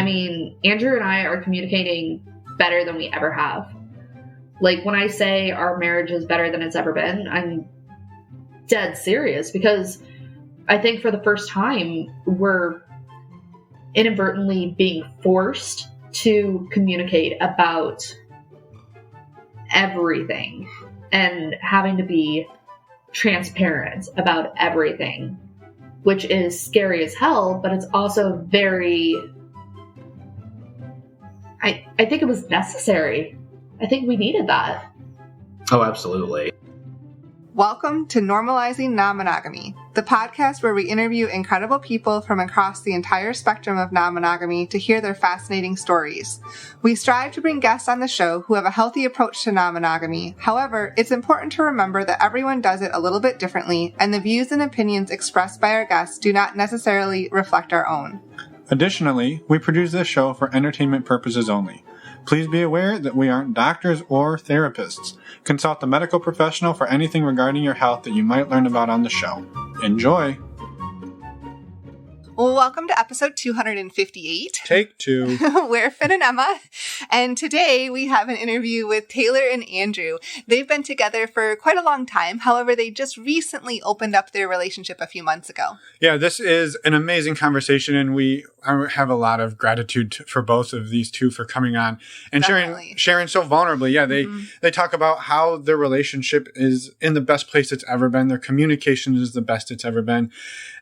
I mean, Andrew and I are communicating better than we ever have. Like, when I say our marriage is better than it's ever been, I'm dead serious, because I think for the first time, we're inadvertently being forced to communicate about everything and having to be transparent about everything, which is scary as hell, but it's also very... I think it was necessary. I think we needed that. Oh, absolutely. Welcome to Normalizing Non-monogamy, the podcast where we interview incredible people from across the entire spectrum of non-monogamy to hear their fascinating stories. We strive to bring guests on the show who have a healthy approach to non-monogamy. However, it's important to remember that everyone does it a little bit differently, and the views and opinions expressed by our guests do not necessarily reflect our own. Additionally, we produce this show for entertainment purposes only. Please be aware that we aren't doctors or therapists. Consult a medical professional for anything regarding your health that you might learn about on the show. Enjoy! Well, welcome to episode 258. Take two. We're Finn and Emma, and today we have an interview with Taylor and Andrew. They've been together for quite a long time. However, they just recently opened up their relationship a few months ago. Yeah, this is an amazing conversation, and we have a lot of gratitude for both of these two for coming on and sharing so vulnerably. Yeah, they talk about how their relationship is in the best place it's ever been. Their communication is the best it's ever been.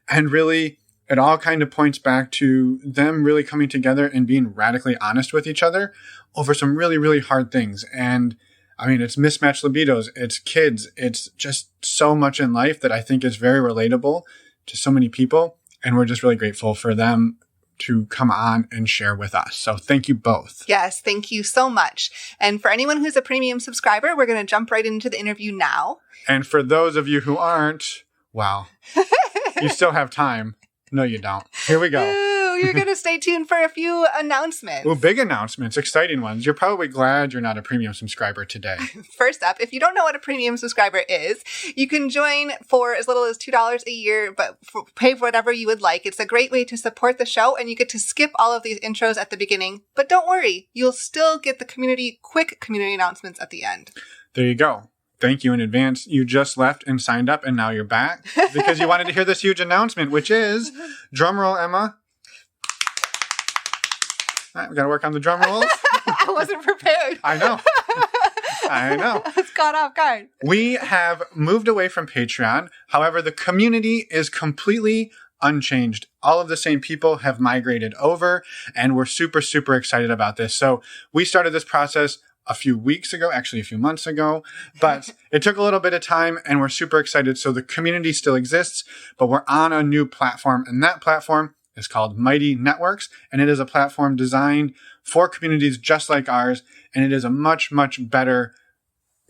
And really, it all kind of points back to them really coming together and being radically honest with each other over some really, really hard things. And I mean, it's mismatched libidos, it's kids, it's just so much in life that I think is very relatable to so many people. And we're just really grateful for them to come on and share with us. So thank you both. Yes, thank you so much. And for anyone who's a premium subscriber, we're going to jump right into the interview now. And for those of you who aren't, wow, you still have time. No, you don't. Here we go. Ooh, you're going to stay tuned for a few announcements. Well, big announcements, exciting ones. You're probably glad you're not a premium subscriber today. First up, if you don't know what a premium subscriber is, you can join for as little as $2 a year, but pay for whatever you would like. It's a great way to support the show, and you get to skip all of these intros at the beginning. But don't worry, you'll still get the quick community announcements at the end. There you go. Thank you in advance. You just left and signed up, and now you're back because you wanted to hear this huge announcement, which is, drumroll, Emma. All right, we got to work on the drum rolls. I wasn't prepared. I know. It's caught off guard. We have moved away from Patreon. However, the community is completely unchanged. All of the same people have migrated over, and we're super, super excited about this. So we started this process a few months ago, but it took a little bit of time, and we're super excited. So the community still exists, but we're on a new platform, and that platform is called Mighty Networks, and it is a platform designed for communities just like ours, and it is a much, much better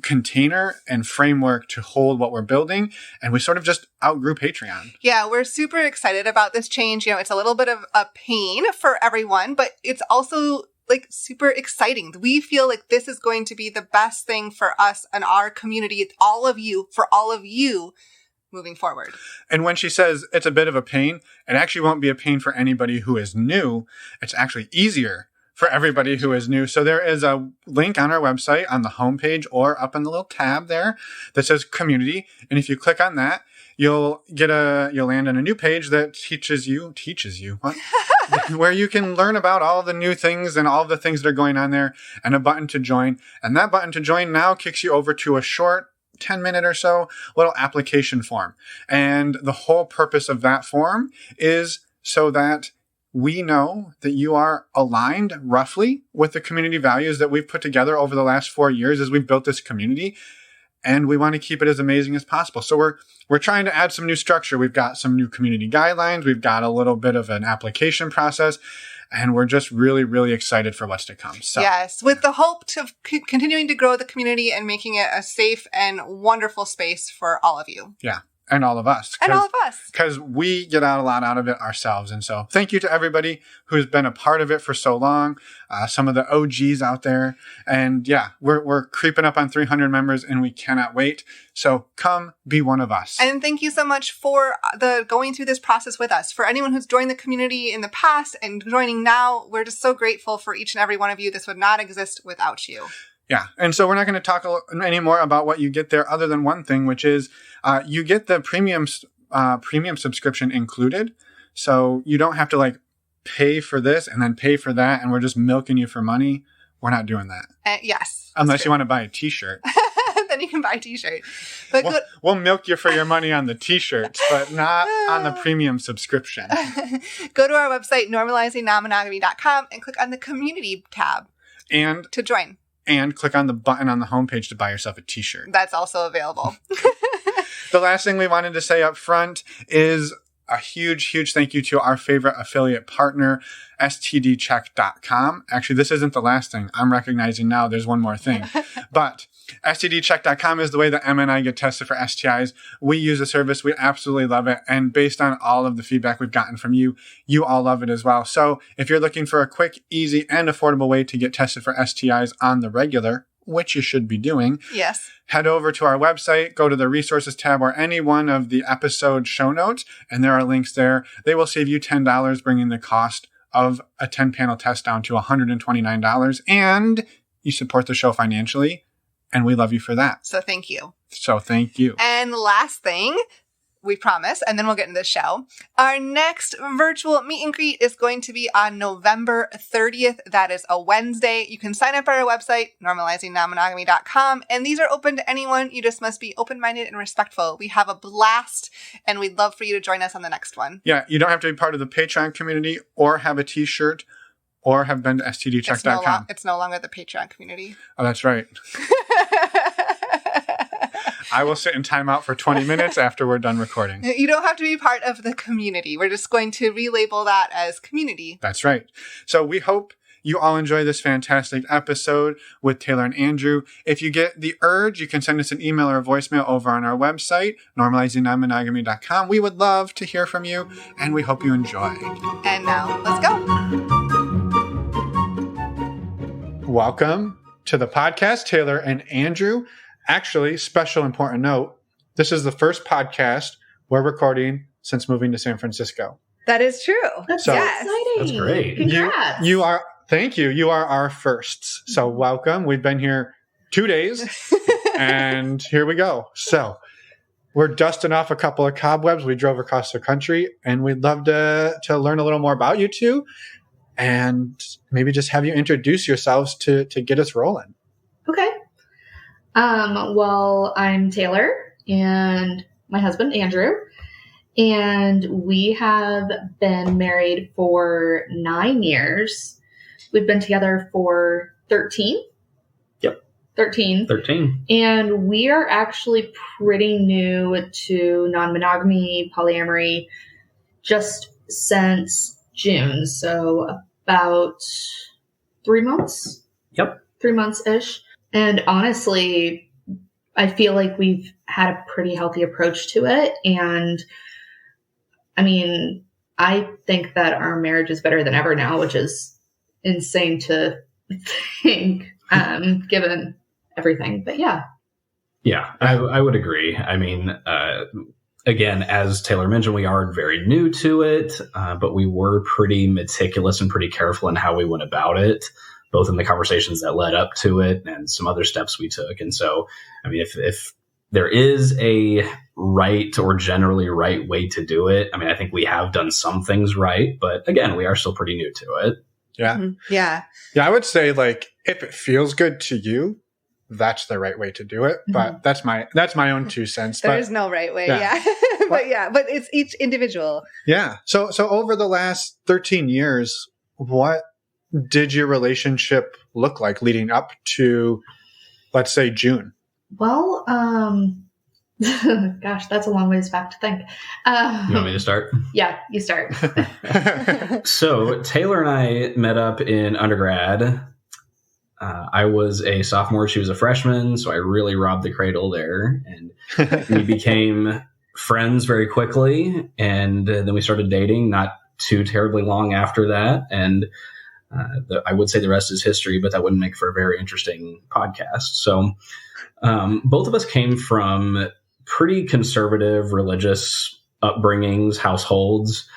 container and framework to hold what we're building, and we sort of just outgrew Patreon. Yeah, we're super excited about this change. You know, it's a little bit of a pain for everyone, but it's also super exciting. We feel like this is going to be the best thing for us and our community, for all of you moving forward. And when she says it's a bit of a pain, it actually won't be a pain for anybody who is new. It's actually easier for everybody who is new. So there is a link on our website on the homepage or up in the little tab there that says community. And if you click on that, you'll land on a new page that teaches you what? Where you can learn about all the new things and all the things that are going on there, and a button to join. And that button to join now kicks you over to a short 10-minute or so little application form. And the whole purpose of that form is so that we know that you are aligned roughly with the community values that we've put together over the last 4 years as we've built this community. And we want to keep it as amazing as possible. So we're trying to add some new structure. We've got some new community guidelines. We've got a little bit of an application process. And we're just really, really excited for what's to come. So. Yes, with the hope of continuing to grow the community and making it a safe and wonderful space for all of you. Yeah. and all of us. And all of us. Because we get out a lot out of it ourselves. And so thank you to everybody who's been a part of it for so long. Some of the OGs out there. And yeah, we're creeping up on 300 members and we cannot wait. So come be one of us. And thank you so much for going through this process with us. For anyone who's joined the community in the past and joining now, we're just so grateful for each and every one of you. This would not exist without you. Yeah. And so we're not going to talk anymore about what you get there other than one thing, which is you get the premium subscription included. So you don't have to like pay for this and then pay for that. And we're just milking you for money. We're not doing that. Yes. Unless you want to buy a t-shirt. Then you can buy a t-shirt. But we'll milk you for your money on the t-shirts, but not on the premium subscription. Go to our website, normalizingnonmonogamy.com, and click on the community tab to join. And click on the button on the homepage to buy yourself a t-shirt. That's also available. The last thing we wanted to say up front is a huge, huge thank you to our favorite affiliate partner, stdcheck.com. Actually, this isn't the last thing. I'm recognizing now there's one more thing. But stdcheck.com is the way that Emma and I get tested for STIs. We use the service. We absolutely love it. And based on all of the feedback we've gotten from you, you all love it as well. So if you're looking for a quick, easy, and affordable way to get tested for STIs on the regular, which you should be doing. Yes. Head over to our website, go to the resources tab or any one of the episode show notes, and there are links there. They will save you $10, bringing the cost of a 10-panel test down to $129. And you support the show financially, and we love you for that. So thank you. And last thing, we promise, and then we'll get into the show. Our next virtual meet and greet is going to be on November 30th. That is a Wednesday. You can sign up at our website, normalizingnonmonogamy.com, and these are open to anyone. You just must be open-minded and respectful. We have a blast, and we'd love for you to join us on the next one. Yeah, you don't have to be part of the Patreon community or have a t-shirt or have been to stdcheck.com. It's no longer the Patreon community. Oh, that's right. I will sit in timeout for 20 minutes after we're done recording. You don't have to be part of the community. We're just going to relabel that as community. That's right. So we hope you all enjoy this fantastic episode with Taylor and Andrew. If you get the urge, you can send us an email or a voicemail over on our website, normalizingnonmonogamy.com. We would love to hear from you, and we hope you enjoy. And now, let's go. Welcome to the podcast, Taylor and Andrew. Actually, special important note, this is the first podcast we're recording since moving to San Francisco. That is true. That's so exciting. That's great. Congrats. Thank you. You are our firsts. So welcome. We've been here 2 days and here we go. So we're dusting off a couple of cobwebs. We drove across the country and we'd love to learn a little more about you two and maybe just have you introduce yourselves to get us rolling. Okay. Well, I'm Taylor and my husband, Andrew, and we have been married for 9 years. We've been together for 13. Yep. 13. And we are actually pretty new to non-monogamy, polyamory, just since June. So about 3 months. Yep. 3 months-ish. And honestly, I feel like we've had a pretty healthy approach to it. And I mean, I think that our marriage is better than ever now, which is insane to think, given everything. But yeah. Yeah, I would agree. I mean, again, as Taylor mentioned, we are very new to it, but we were pretty meticulous and pretty careful in how we went about it, both in the conversations that led up to it and some other steps we took. And so, I mean, if there is a right or generally right way to do it, I mean, I think we have done some things right, but again, we are still pretty new to it. Yeah. Mm-hmm. Yeah. Yeah. I would say like, if it feels good to you, that's the right way to do it. But that's my own 2 cents. There is no right way. Yeah. but it's each individual. Yeah. So over the last 13 years, what did your relationship look like leading up to, let's say, June? Well, gosh, that's a long ways back to think. You want me to start? Yeah, you start. So Taylor and I met up in undergrad. I was a sophomore. She was a freshman. So I really robbed the cradle there. And we became friends very quickly, and then we started dating not too terribly long after that. And I would say the rest is history, but that wouldn't make for a very interesting podcast. So both of us came from pretty conservative religious upbringings, households.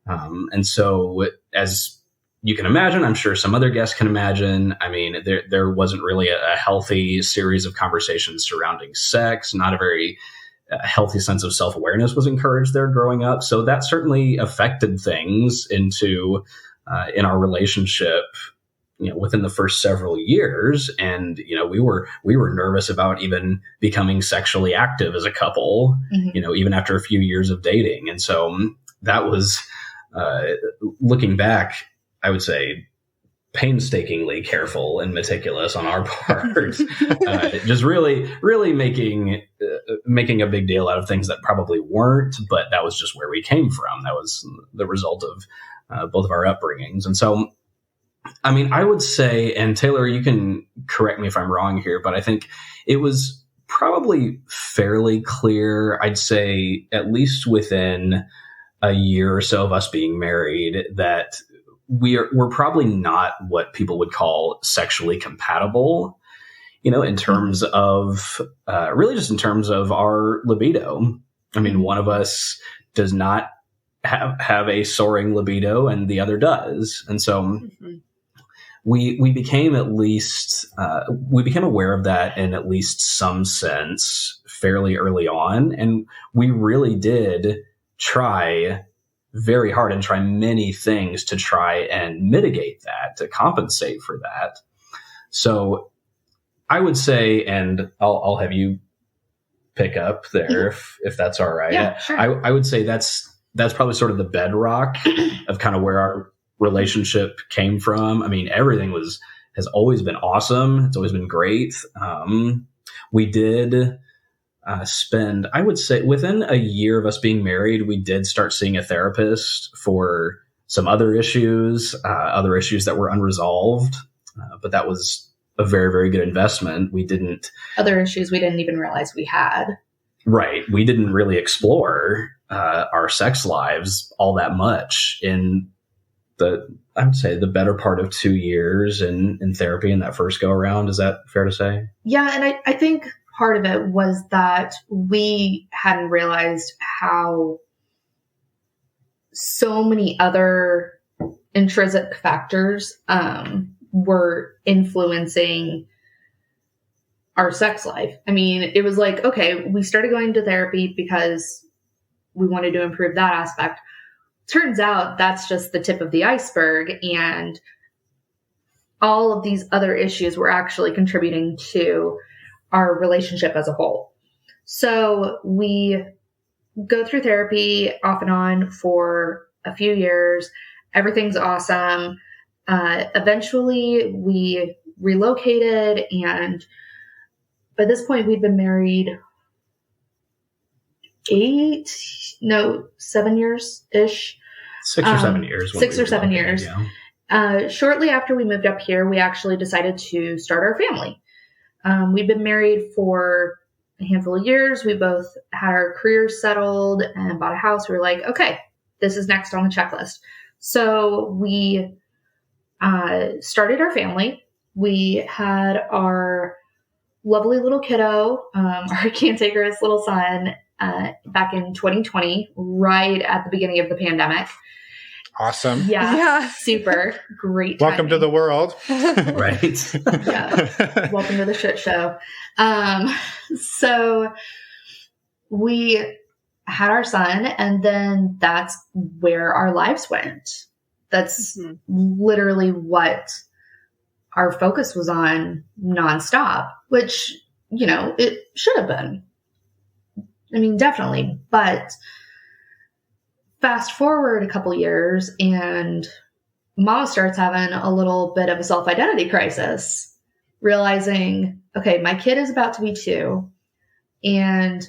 And so as you can imagine, I'm sure some other guests can imagine, I mean, there wasn't really a healthy series of conversations surrounding sex. Not a very healthy sense of self-awareness was encouraged there growing up. So that certainly affected things in our relationship, within the first several years. And, we were nervous about even becoming sexually active as a couple, even after a few years of dating. And so that was, looking back, I would say, painstakingly careful and meticulous on our part, just really making a big deal out of things that probably weren't, but that was just where we came from. That was the result of both of our upbringings. And so, I mean, I would say, and Taylor, you can correct me if I'm wrong here, but I think it was probably fairly clear, I'd say at least within a year or so of us being married, that we're probably not what people would call sexually compatible, in terms of really just in terms of our libido. I mean, one of us does not have a soaring libido and the other does. And so we became we became aware of that in at least some sense fairly early on. And we really did try very hard and try many things to try and mitigate that, to compensate for that. So I would say, and I'll have you pick up there if that's all right. Yeah, sure. I would say that's probably sort of the bedrock of kind of where our relationship came from. I mean, everything has always been awesome. It's always been great. We did spend, I would say, within a year of us being married, we did start seeing a therapist for some other issues that were unresolved. But that was a very, very good investment. Other issues we didn't even realize we had. Right. We didn't really explore our sex lives all that much in I would say the better part of 2 years in therapy in that first go around. Is that fair to say? Yeah. And I think part of it was that we hadn't realized how so many other intrinsic factors were influencing our sex life. I mean, it was like, okay, we started going to therapy because we wanted to improve that aspect. Turns out that's just the tip of the iceberg, and all of these other issues were actually contributing to our relationship as a whole. So we go through therapy off and on for a few years. Everything's awesome. Eventually we relocated, and by this point we'd been married 7 years-ish. 6 or 7 years. 6 or 7 years. Yeah. Shortly after we moved up here, we actually decided to start our family. We'd been married for a handful of years. We both had our careers settled and bought a house. We were like, okay, this is next on the checklist. So we started our family. We had our lovely little kiddo, our cantankerous little son, back in 2020, right at the beginning of the pandemic. Awesome. Yeah. Super great. Welcome to the world. Right. Yeah. Welcome to the shit show. So we had our son, and then that's where our lives went. That's literally what our focus was on nonstop, which, it should have been. I mean, definitely. But fast forward a couple years, and Mama starts having a little bit of a self-identity crisis, realizing, okay, my kid is about to be 2. And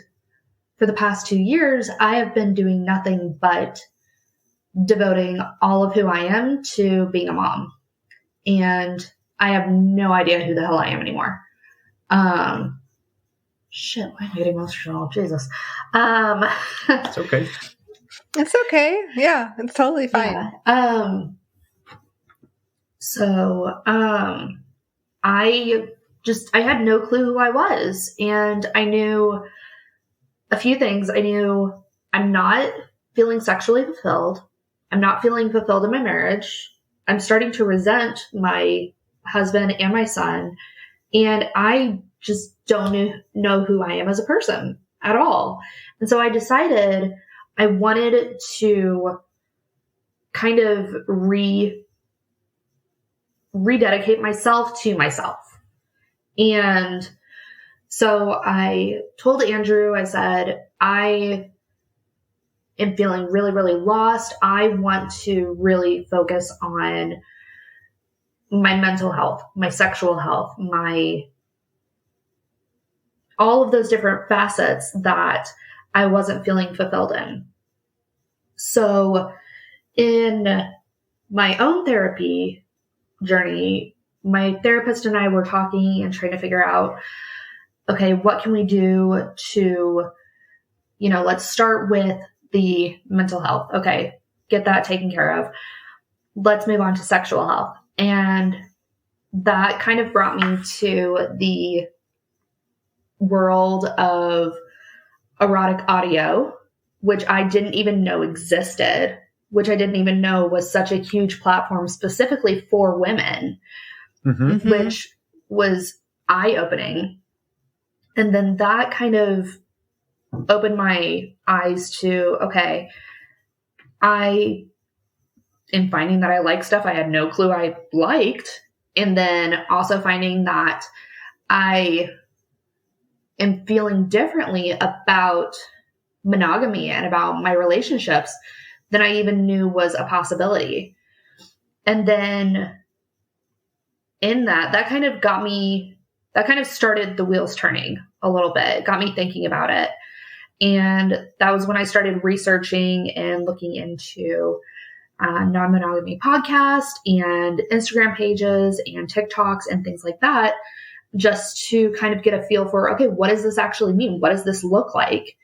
for the past 2 years, I have been doing nothing but devoting all of who I am to being a mom. And I have no idea who the hell I am anymore. Shit, why am I getting emotional? Jesus. It's okay. It's okay. Yeah, it's totally fine. Yeah. I had no clue who I was. And I knew a few things. I knew I'm not feeling sexually fulfilled. I'm not feeling fulfilled in my marriage. I'm starting to resent my husband and my son. And I just don't know who I am as a person at all. And so I decided I wanted to kind of rededicate myself to myself. And so I told Andrew, I said, I am feeling really, really lost. I want to really focus on my mental health, my sexual health, all of those different facets that I wasn't feeling fulfilled in. So in my own therapy journey, my therapist and I were talking and trying to figure out, okay, what can we do to, let's start with the mental health. Okay, get that taken care of. Let's move on to sexual health. And that kind of brought me to the world of erotic audio, which I didn't even know existed, which I didn't even know was such a huge platform specifically for women, which was eye-opening. And then that kind of opened my eyes to, okay, I am finding that I like stuff I had no clue I liked. And then also finding that I am feeling differently about monogamy and about my relationships than I even knew was a possibility. And then in that kind of started the wheels turning a little bit, got me thinking about it. And that was when I started researching and looking into non-monogamy podcast and Instagram pages and TikToks and things like that, just to kind of get a feel for, okay, what does this actually mean? What does this look like?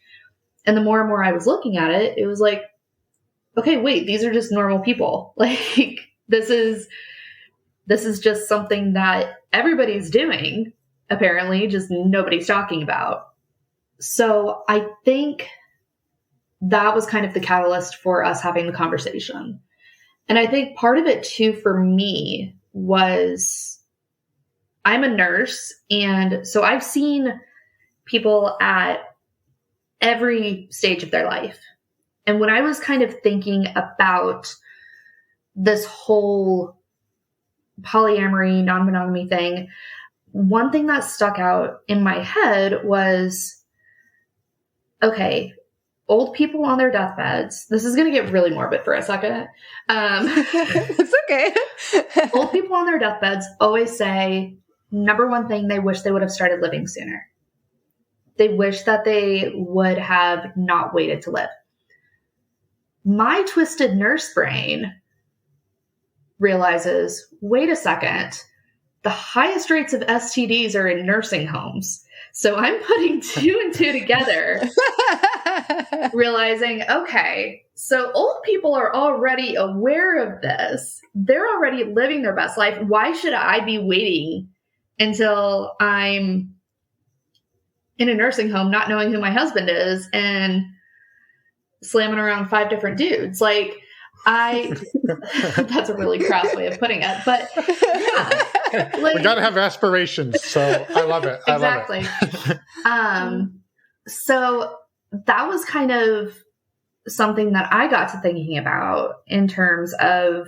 And the more and more I was looking at it, it was like, okay, wait, these are just normal people. Like this is just something that everybody's doing, apparently, just nobody's talking about. So I think that was kind of the catalyst for us having the conversation. And I think part of it too, for me, was I'm a nurse. And so I've seen people at every stage of their life. And when I was kind of thinking about this whole polyamory, non-monogamy thing, one thing that stuck out in my head was, okay, old people on their deathbeds. This is going to get really morbid for a second. It's okay. Old people on their deathbeds always say, number one thing, they wish they would have started living sooner. They wish that they would have not waited to live. My twisted nurse brain realizes, wait a second, the highest rates of STDs are in nursing homes. So I'm putting two and two together, realizing, okay, so old people are already aware of this. They're already living their best life. Why should I be waiting until I'm in a nursing home, not knowing who my husband is and slamming around 5 different dudes? Like, that's a really crass way of putting it, but yeah. We gotta have aspirations, so I love it. Exactly. So that was kind of something that I got to thinking about in terms of,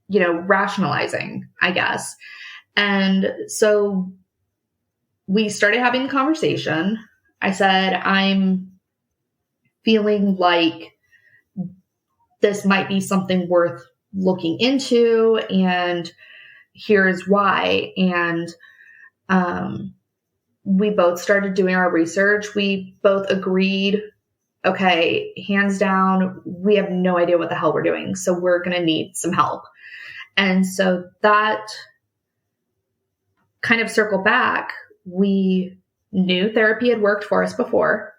rationalizing, I guess. And so we started having the conversation. I said, I'm feeling like this might be something worth looking into, and here's why. And we both started doing our research. We both agreed, okay, hands down, we have no idea what the hell we're doing, so we're going to need some help. And so that kind of circle back, we knew therapy had worked for us before.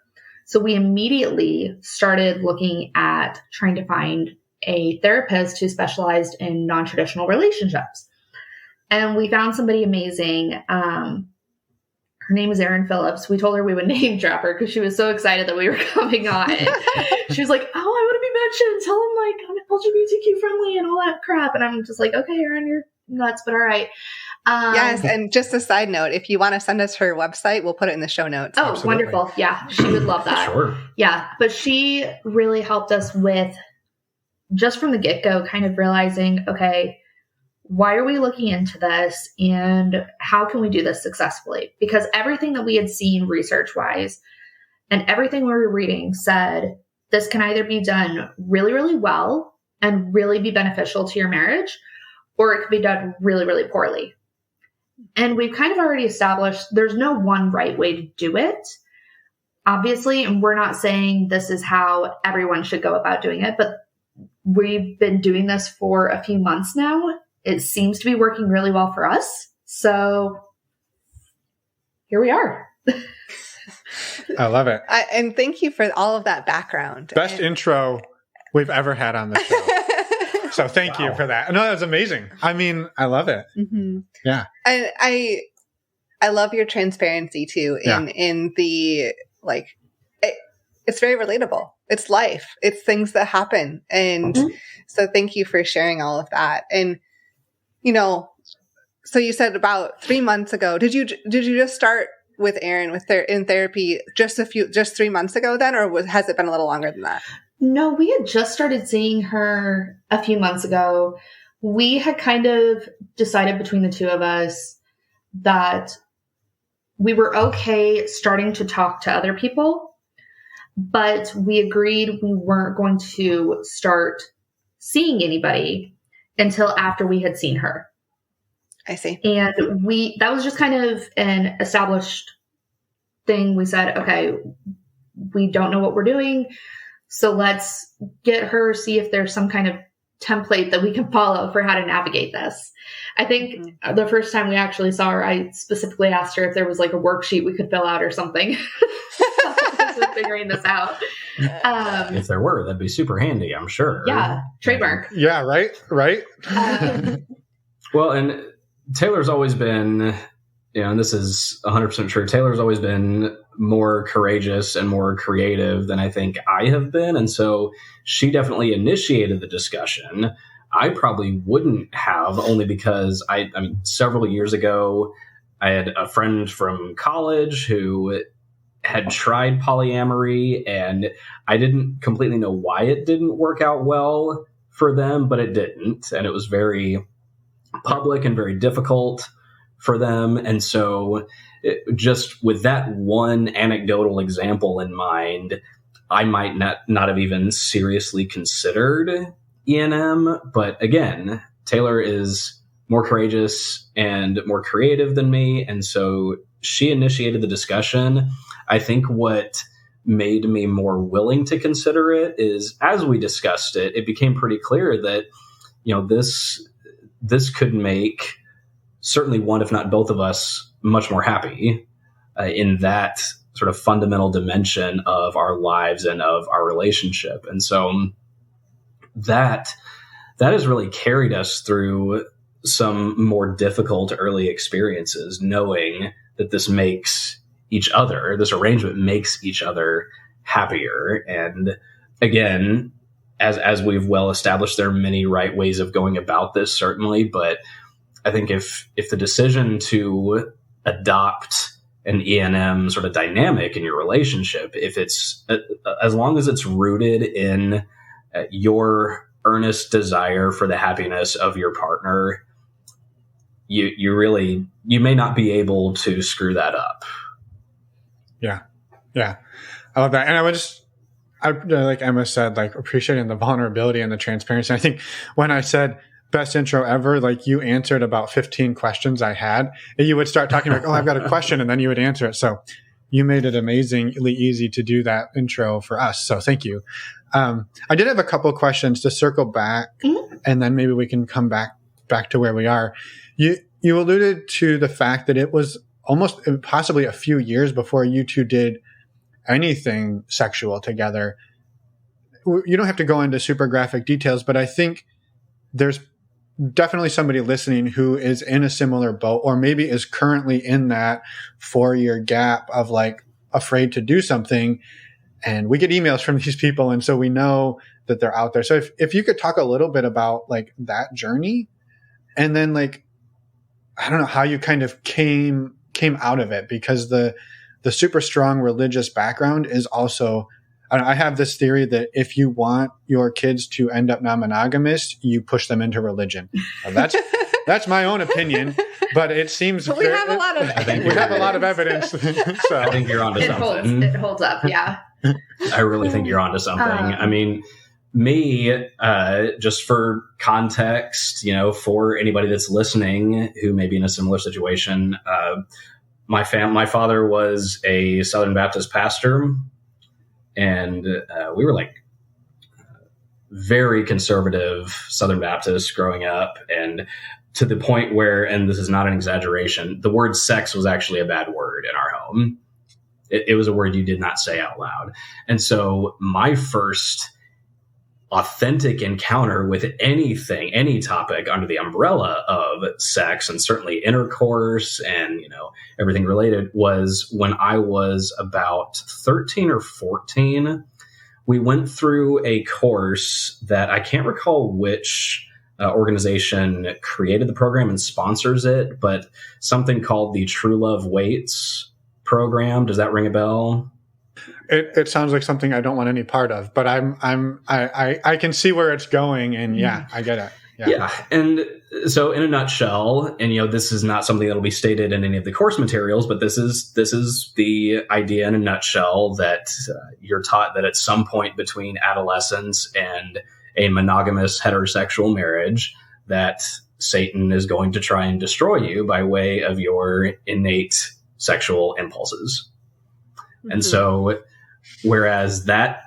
So we immediately started looking at trying to find a therapist who specialized in non-traditional relationships. And we found somebody amazing. Her name is Erin Phillips. We told her we would name drop her because she was so excited that we were coming on. She was like, oh, I want to be mentioned. Tell them like I'm LGBTQ friendly and all that crap. And I'm just like, okay, Erin, you're nuts, but all right. Yes. And just a side note, if you want to send us her website, we'll put it in the show notes. Oh, absolutely. Wonderful. Yeah. She would love that. Sure. Yeah. But she really helped us with just from the get-go kind of realizing, okay, why are we looking into this and how can we do this successfully? Because everything that we had seen research-wise and everything we were reading said this can either be done really, really well and really be beneficial to your marriage, or it could be done really, really poorly. And we've kind of already established there's no one right way to do it, obviously, and we're not saying this is how everyone should go about doing it, but we've been doing this for a few months now. It seems to be working really well for us. So here we are. I love it. And thank you for all of that background. Best intro we've ever had on the show. So thank you for that. No, that was amazing. I mean, I love it. Mm-hmm. Yeah. And I love your transparency too in the, like, it's very relatable. It's life. It's things that happen. And so thank you for sharing all of that. And, you know, so you said about 3 months ago, did you just start with Erin in therapy just 3 months ago then, or has it been a little longer than that? No, we had just started seeing her a few months ago. We had kind of decided between the two of us that we were okay starting to talk to other people, but we agreed we weren't going to start seeing anybody until after we had seen her. I see. And that was just kind of an established thing. We said, okay, we don't know what we're doing, so let's get her, see if there's some kind of template that we can follow for how to navigate this. I think the first time we actually saw her, I specifically asked her if there was like a worksheet we could fill out or something. Figuring this out. If there were, that'd be super handy, I'm sure. Yeah, trademark. Yeah, right. Well, and Taylor's always been, and this is 100% true, Taylor's always been more courageous and more creative than I think I have been. And so she definitely initiated the discussion. I probably wouldn't have, only because I mean, several years ago, I had a friend from college who had tried polyamory, and I didn't completely know why it didn't work out well for them, but it didn't. And it was very public and very difficult for them. And so just with that one anecdotal example in mind, I might not have even seriously considered E&M. But again, Taylor is more courageous and more creative than me. And so she initiated the discussion. I think what made me more willing to consider it is, as we discussed it, it became pretty clear that, you know, this could make certainly one, if not both of us, much more happy in that sort of fundamental dimension of our lives and of our relationship. And so that has really carried us through some more difficult early experiences, knowing that this arrangement makes each other happier. And again, as we've well established, there are many right ways of going about this, certainly. But I think if the decision to adopt an E&M sort of dynamic in your relationship, if it's as long as it's rooted in your earnest desire for the happiness of your partner, you may not be able to screw that up. Yeah. I love that. And I like Emma said, like appreciating the vulnerability and the transparency. I think when I said best intro ever, like you answered about 15 questions I had, and you would start talking like, oh, I've got a question. And then you would answer it. So you made it amazingly easy to do that intro for us. So thank you. I did have a couple of questions to circle back, and then maybe we can come back to where we are. You alluded to the fact that it was almost possibly a few years before you two did anything sexual together. You don't have to go into super graphic details, but I think there's definitely somebody listening who is in a similar boat, or maybe is currently in that 4-year gap of like afraid to do something. And we get emails from these people, and so we know that they're out there. So if you could talk a little bit about like that journey, and then like, I don't know how you kind of came out of it, because the super strong religious background is also, I have this theory that if you want your kids to end up non-monogamous, you push them into religion. Now that's my own opinion, but it seems we have a lot of evidence. So I think you're onto something. It holds up, yeah. I really think you're onto something. I mean, me, just for context, for anybody that's listening who may be in a similar situation, my father was a Southern Baptist pastor, and we were like very conservative Southern Baptists growing up, and to the point where, and this is not an exaggeration, the word sex was actually a bad word in our home. It was a word you did not say out loud. And so my first authentic encounter with anything, any topic under the umbrella of sex, and certainly intercourse and, everything related, was when I was about 13 or 14. We went through a course that I can't recall which organization created the program and sponsors it, but something called the True Love Waits program. Does that ring a bell? It sounds like something I don't want any part of, but I can see where it's going, and yeah, I get it. Yeah. And so in a nutshell, and this is not something that'll be stated in any of the course materials, but this is the idea in a nutshell, that you're taught that at some point between adolescence and a monogamous heterosexual marriage, that Satan is going to try and destroy you by way of your innate sexual impulses. Mm-hmm. And so, whereas that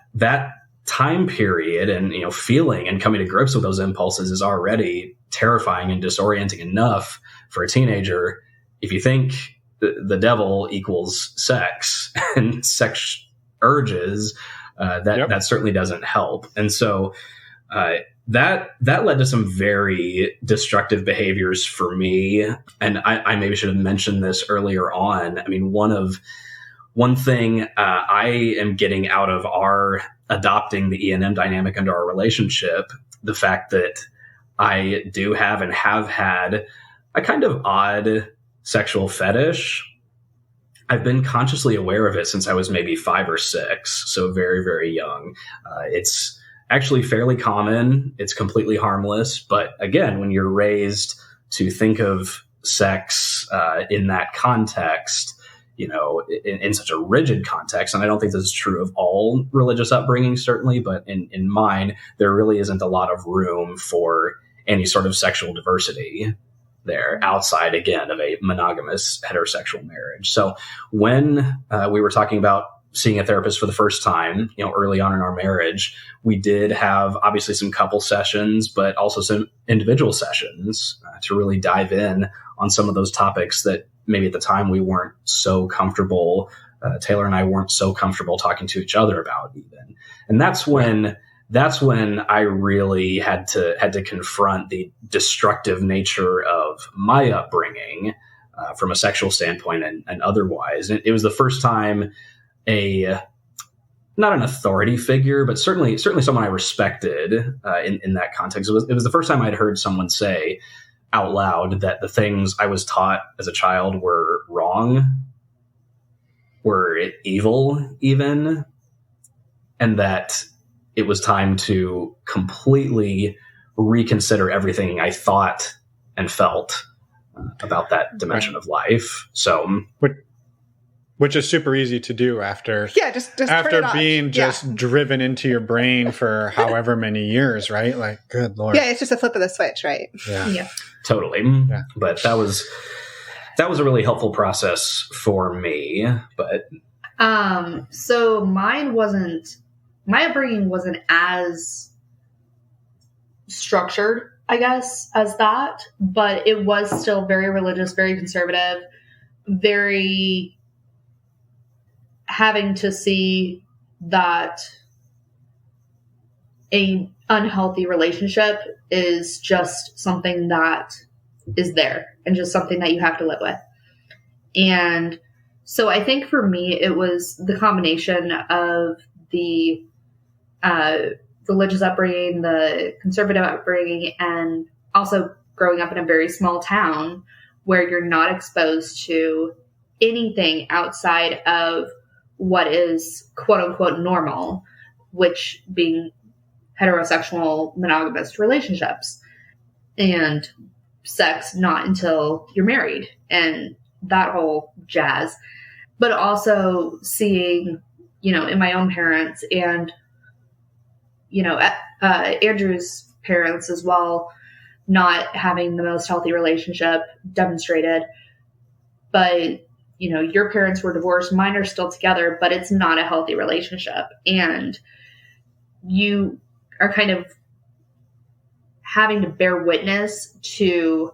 time period and, feeling and coming to grips with those impulses is already terrifying and disorienting enough for a teenager, if you think the devil equals sex and sex urges, that certainly doesn't help. And so, that led to some very destructive behaviors for me. And I maybe should have mentioned this earlier on. I mean, one thing I am getting out of our adopting the E&M dynamic into our relationship, the fact that I do have and have had a kind of odd sexual fetish. I've been consciously aware of it since I was maybe 5 or 6, so very, very young. It's actually fairly common. It's completely harmless. But again, when you're raised to think of sex in that context, in such a rigid context, and I don't think this is true of all religious upbringings, certainly, but in mine, there really isn't a lot of room for any sort of sexual diversity there outside, again, of a monogamous heterosexual marriage. So when we were talking about seeing a therapist for the first time, early on in our marriage, we did have obviously some couple sessions, but also some individual sessions to really dive in on some of those topics that maybe at the time we weren't so comfortable. Taylor and I weren't so comfortable talking to each other about even. And that's when I really had to confront the destructive nature of my upbringing from a sexual standpoint and otherwise. And it was the first time not an authority figure, but certainly someone I respected in that context. It was the first time I'd heard someone say out loud that the things I was taught as a child were wrong, were evil even, and that it was time to completely reconsider everything I thought and felt about that dimension of life. So, which is super easy to do after just after being driven into your brain for however many years, right? Like, good Lord. Yeah, it's just a flip of the switch, right? Yeah. Totally. Yeah. But that was a really helpful process for me. But so my upbringing wasn't as structured, I guess, as that, but it was still very religious, very conservative. very having to see that a unhealthy relationship is just something that is there and just something that you have to live with. And so I think for me, it was the combination of the religious upbringing, the conservative upbringing, and also growing up in a very small town where you're not exposed to anything outside of what is quote unquote normal, which being heterosexual monogamous relationships, and sex not until you're married and that whole jazz. But also seeing, in my own parents and, Andrew's parents as well, not having the most healthy relationship demonstrated. But, your parents were divorced, mine are still together, but it's not a healthy relationship. And you are kind of having to bear witness to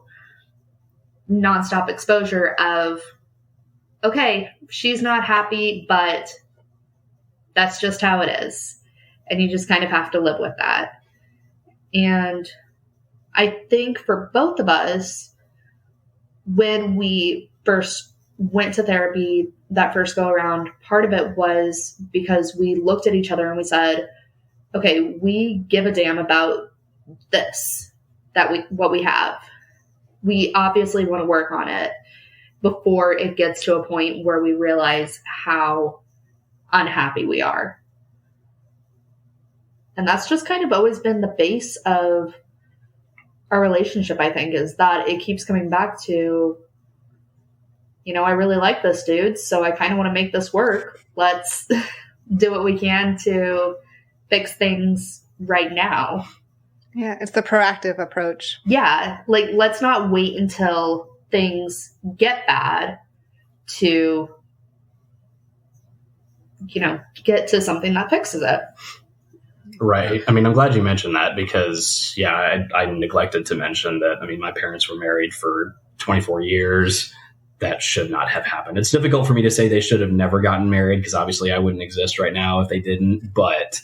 nonstop exposure of, okay, she's not happy, but that's just how it is. And you just kind of have to live with that. And I think for both of us, when we first went to therapy that first go around, part of it was because we looked at each other and we said, okay, we give a damn about this, what we have. We obviously want to work on it before it gets to a point where we realize how unhappy we are. And that's just kind of always been the base of our relationship, I think, is that it keeps coming back to, I really like this dude, so I kind of want to make this work. Let's do what we can to fix things right now. Yeah, it's the proactive approach. Yeah, let's not wait until things get bad to, get to something that fixes it. Right. I mean, I'm glad you mentioned that because, I neglected to mention that, my parents were married for 24 years. That should not have happened. It's difficult for me to say they should have never gotten married because obviously I wouldn't exist right now if they didn't, but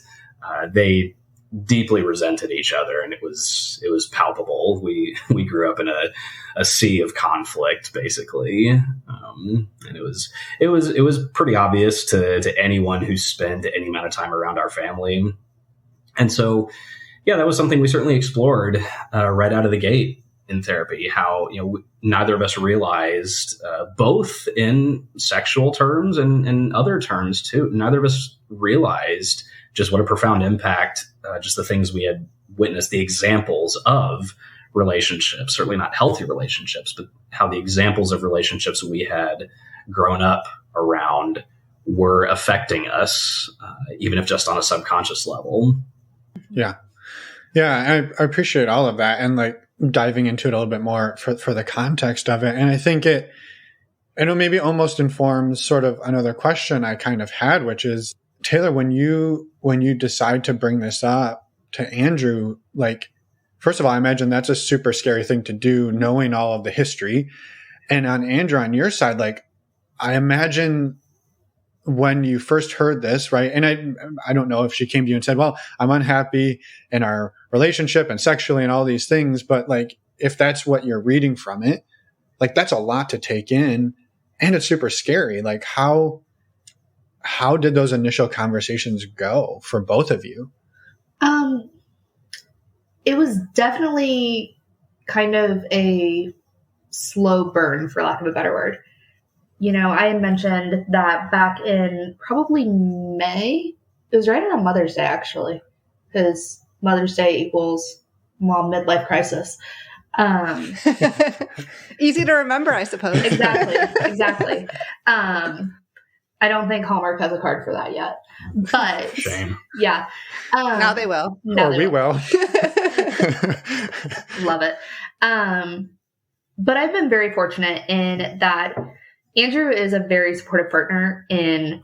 they deeply resented each other, and it was palpable. We grew up in a sea of conflict, basically, and it was pretty obvious to anyone who spent any amount of time around our family. And so, that was something we certainly explored right out of the gate in therapy. How neither of us realized, both in sexual terms and other terms too. Neither of us realized just what a profound impact, just the things we had witnessed, the examples of relationships, certainly not healthy relationships, but how the examples of relationships we had grown up around were affecting us, even if just on a subconscious level. Yeah. Yeah. I appreciate all of that. And diving into it a little bit more for the context of it. And I think it maybe almost informs sort of another question I kind of had, which is, Taylor, when you decide to bring this up to Andrew, first of all, I imagine that's a super scary thing to do, knowing all of the history. And on Andrew, on your side, I imagine when you first heard this, right? And I don't know if she came to you and said, well, I'm unhappy in our relationship and sexually and all these things. But if that's what you're reading from it, that's a lot to take in, and it's super scary. How did those initial conversations go for both of you? It was definitely kind of a slow burn, for lack of a better word. I had mentioned that back in probably May. It was right around Mother's Day, actually, because Mother's Day equals midlife crisis. Easy to remember, I suppose. Exactly. I don't think Hallmark has a card for that yet, but shame. Yeah. Now they will. We will. Love it. But I've been very fortunate in that Andrew is a very supportive partner in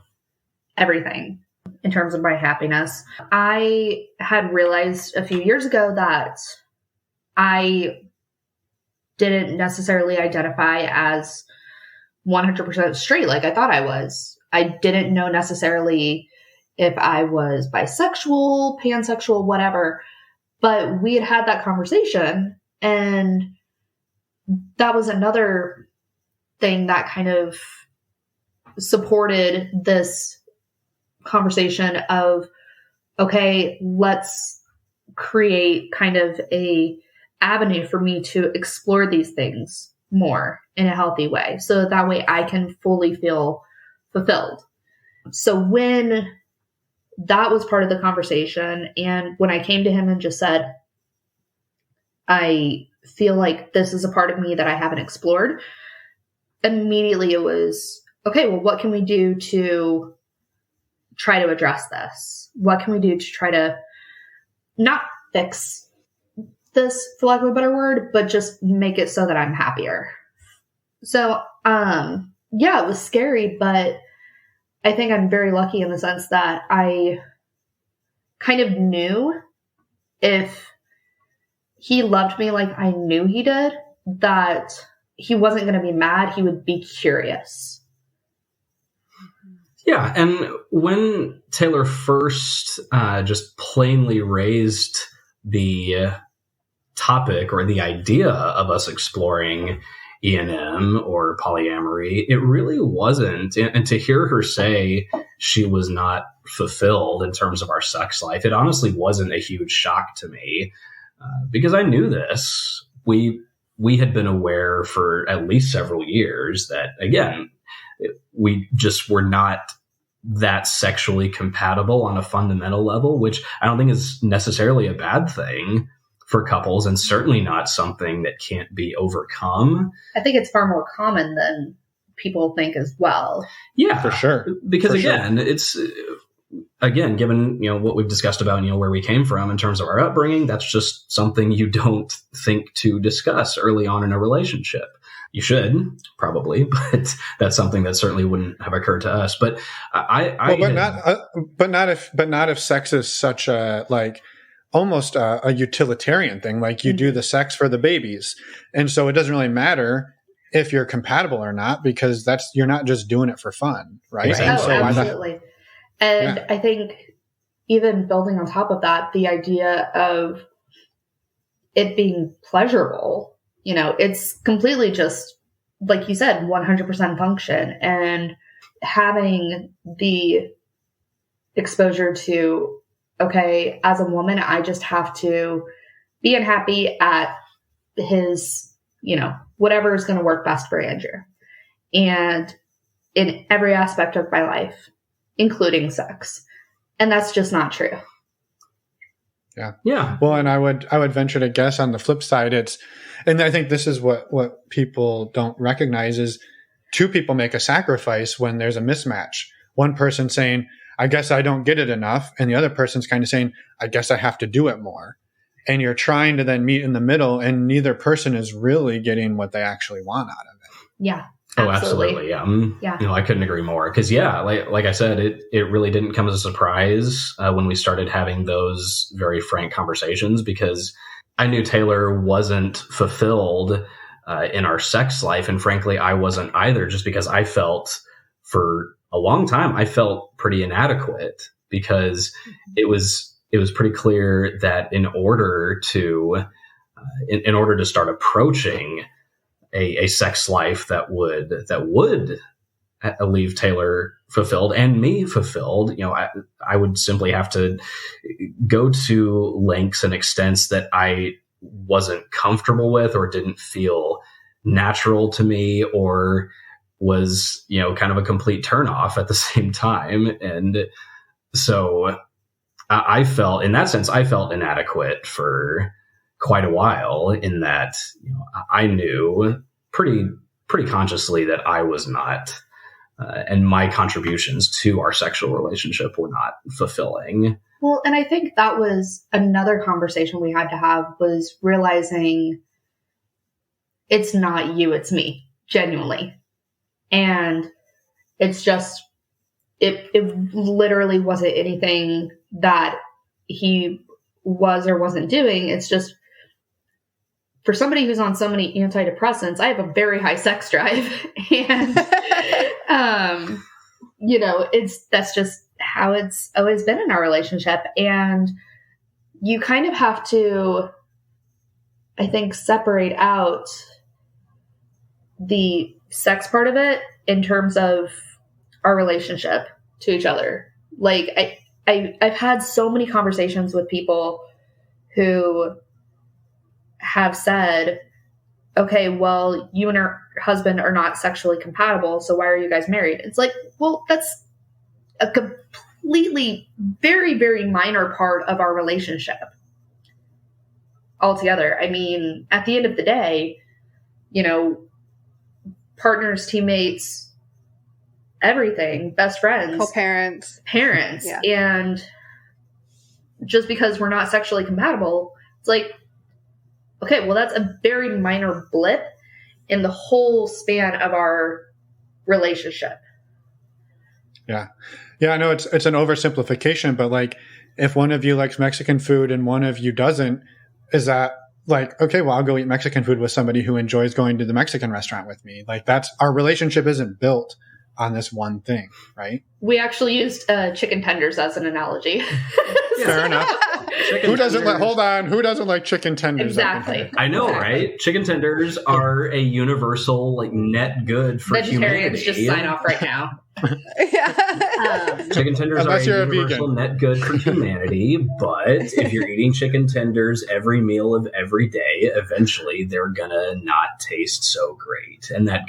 everything in terms of my happiness. I had realized a few years ago that I didn't necessarily identify as 100% straight like I thought I was. I didn't know necessarily if I was bisexual, pansexual, whatever, but we had that conversation, and that was another thing that kind of supported this conversation of, okay, let's create kind of a avenue for me to explore these things more in a healthy way, so that way I can fully feel fulfilled. So when that was part of the conversation, and when I came to him and just said, I feel like this is a part of me that I haven't explored, immediately it was, okay, well, what can we do to try to address this? What can we do to try to not fix this, for lack of a better word, but just make it so that I'm happier? So, yeah, it was scary, but I think I'm very lucky in the sense that I kind of knew if he loved me like I knew he did, that he wasn't going to be mad. He would be curious. Yeah. And when Taylor first just plainly raised the topic or the idea of us exploring E&M or polyamory, it really wasn't. And to hear her say she was not fulfilled in terms of our sex life, it honestly wasn't a huge shock to me, because I knew this. We had been aware for at least several years that, again, we just were not that sexually compatible on a fundamental level, which I don't think is necessarily a bad thing for couples, and certainly not something that can't be overcome. I think it's far more common than people think as well. Yeah, for sure. Because it's given, what we've discussed about, where we came from in terms of our upbringing, that's just something you don't think to discuss early on in a relationship. You should probably, but that's something that certainly wouldn't have occurred to us. But not if sex is such a almost a utilitarian thing. Like you do the sex for the babies, and so it doesn't really matter if you're compatible or not, because you're not just doing it for fun, right? Exactly. Oh, absolutely. And yeah. I think even building on top of that, the idea of it being pleasurable, it's completely just, like you said, 100% function, and having the exposure to, okay, as a woman, I just have to be unhappy at his, whatever is going to work best for Andrew. And in every aspect of my life, including sex. And that's just not true. Yeah. Yeah. Well, and I would venture to guess on the flip side, and I think this is what people don't recognize is two people make a sacrifice when there's a mismatch. One person saying, I guess I don't get it enough. And the other person's kind of saying, I guess I have to do it more. And you're trying to then meet in the middle, and neither person is really getting what they actually want out of it. Yeah. Oh, absolutely. Yeah. Yeah. I couldn't agree more. Because, like I said, it really didn't come as a surprise when we started having those very frank conversations, because I knew Taylor wasn't fulfilled in our sex life. And frankly, I wasn't either, just because I felt for a long time, I felt pretty inadequate, because it was pretty clear that in order to start approaching a sex life that would leave Taylor fulfilled and me fulfilled, I would simply have to go to lengths and extents that I wasn't comfortable with, or didn't feel natural to me, or was, kind of a complete turnoff at the same time. And so I felt, in that sense, inadequate for quite a while, in that, I knew pretty consciously that I was not, and my contributions to our sexual relationship were not fulfilling. Well, and I think that was another conversation we had to have, was realizing it's not you, it's me, genuinely. And it's just, it literally wasn't anything that he was or wasn't doing. It's just for somebody who's on so many antidepressants, I have a very high sex drive. And, that's just how it's always been in our relationship. And you kind of have to, I think, separate out the sex part of it in terms of our relationship to each other. Like, I've had so many conversations with people who have said, okay, well, you and your husband are not sexually compatible, so why are you guys married? It's like, well, that's a completely, very, very minor part of our relationship altogether. I mean, at the end of the day, partners, teammates, everything, best friends, co-parents, parents. Yeah. And just because we're not sexually compatible, it's like, okay, well, that's a very minor blip in the whole span of our relationship. Yeah. Yeah, I know it's an oversimplification, but like if one of you likes Mexican food and one of you doesn't, is that like, okay, well, I'll go eat Mexican food with somebody who enjoys going to the Mexican restaurant with me. Like that's our relationship isn't built on this one thing, right? We actually used chicken tenders as an analogy. Fair enough. Who doesn't like chicken tenders? Exactly. I know, right? Chicken tenders are a universal like net good for vegetarians. humanity. Just sign off right now. Chicken tenders Unless are a you're universal vegan. net good for humanity, but if you're eating chicken tenders every meal of every day, eventually they're gonna not taste so great, and that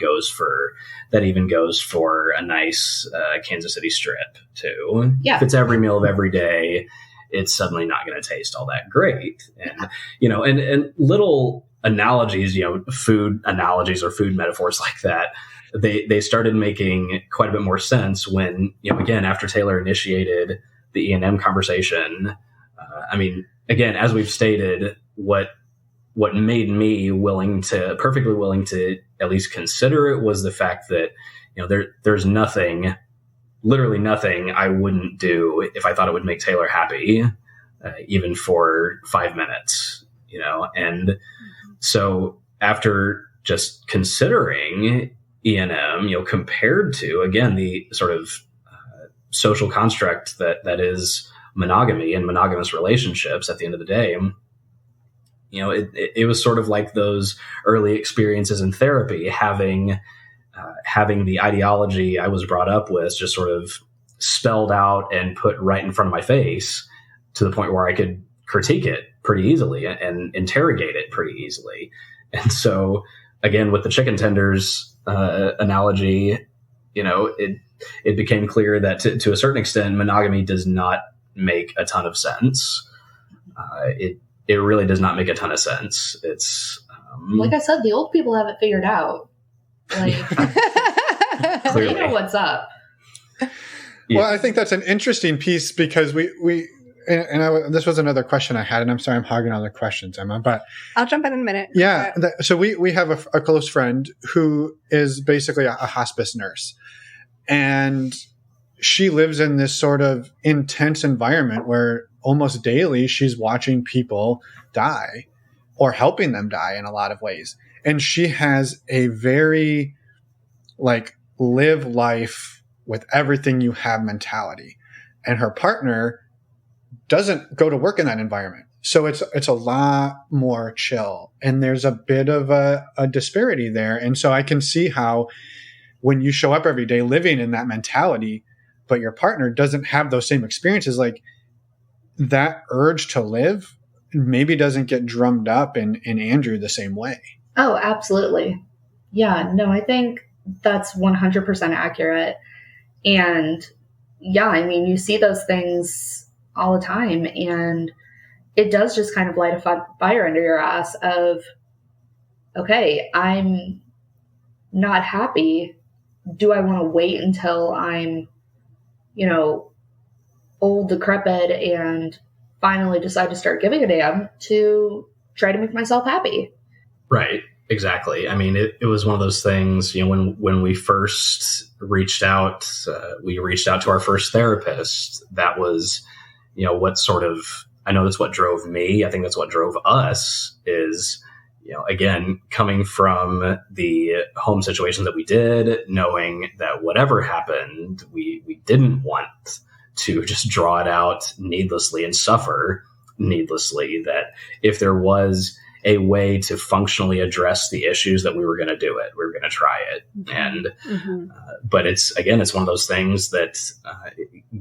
even goes for a nice Kansas City strip too. Yeah. If it's every meal of every day, it's suddenly not going to taste all that great. And, and little analogies, food analogies or food metaphors like that, they started making quite a bit more sense when, again, after Taylor initiated the E&M conversation. Again, as we've stated, what made me perfectly willing to at least consider it was the fact that, there's literally nothing I wouldn't do if I thought it would make Taylor happy, even for 5 minutes, and so after just considering E&M, compared to, again, the sort of social construct that is monogamy and monogamous relationships at the end of the day, it was sort of like those early experiences in therapy, having the ideology I was brought up with just sort of spelled out and put right in front of my face to the point where I could critique it pretty easily and interrogate it pretty easily. And so, again, with the chicken tenders analogy, it became clear that to a certain extent, monogamy does not make a ton of sense. It really does not make a ton of sense. It's like I said, the old people have it figured out. Like, they know what's up. Yeah. Well, I think that's an interesting piece because this was another question I had, and I'm sorry I'm hogging all the questions, Emma, but I'll jump in a minute. Yeah. So we have a close friend who is basically a hospice nurse, and she lives in this sort of intense environment where almost daily she's watching people die or helping them die in a lot of ways. And she has a very live life with everything you have mentality. And her partner doesn't go to work in that environment. So it's a lot more chill. And there's a bit of a disparity there. And so I can see how when you show up every day living in that mentality, but your partner doesn't have those same experiences, like that urge to live maybe doesn't get drummed up in Andrew the same way. Oh, absolutely. Yeah, no, I think that's 100% accurate. And yeah, I mean, you see those things all the time, and it does just kind of light a fire under your ass of, okay, I'm not happy. Do I want to wait until I'm, old, decrepit, and finally decide to start giving a damn to try to make myself happy? Right. Exactly. I mean, it was one of those things, when we first reached out, we reached out to our first therapist. That was, what sort of, I know that's what drove me. I think that's what drove us is, again, coming from the home situation that we did, knowing that whatever happened, we didn't want to just draw it out needlessly and suffer needlessly, that if there was a way to functionally address the issues, that we were going to do it. We were going to try it. And, but it's one of those things that,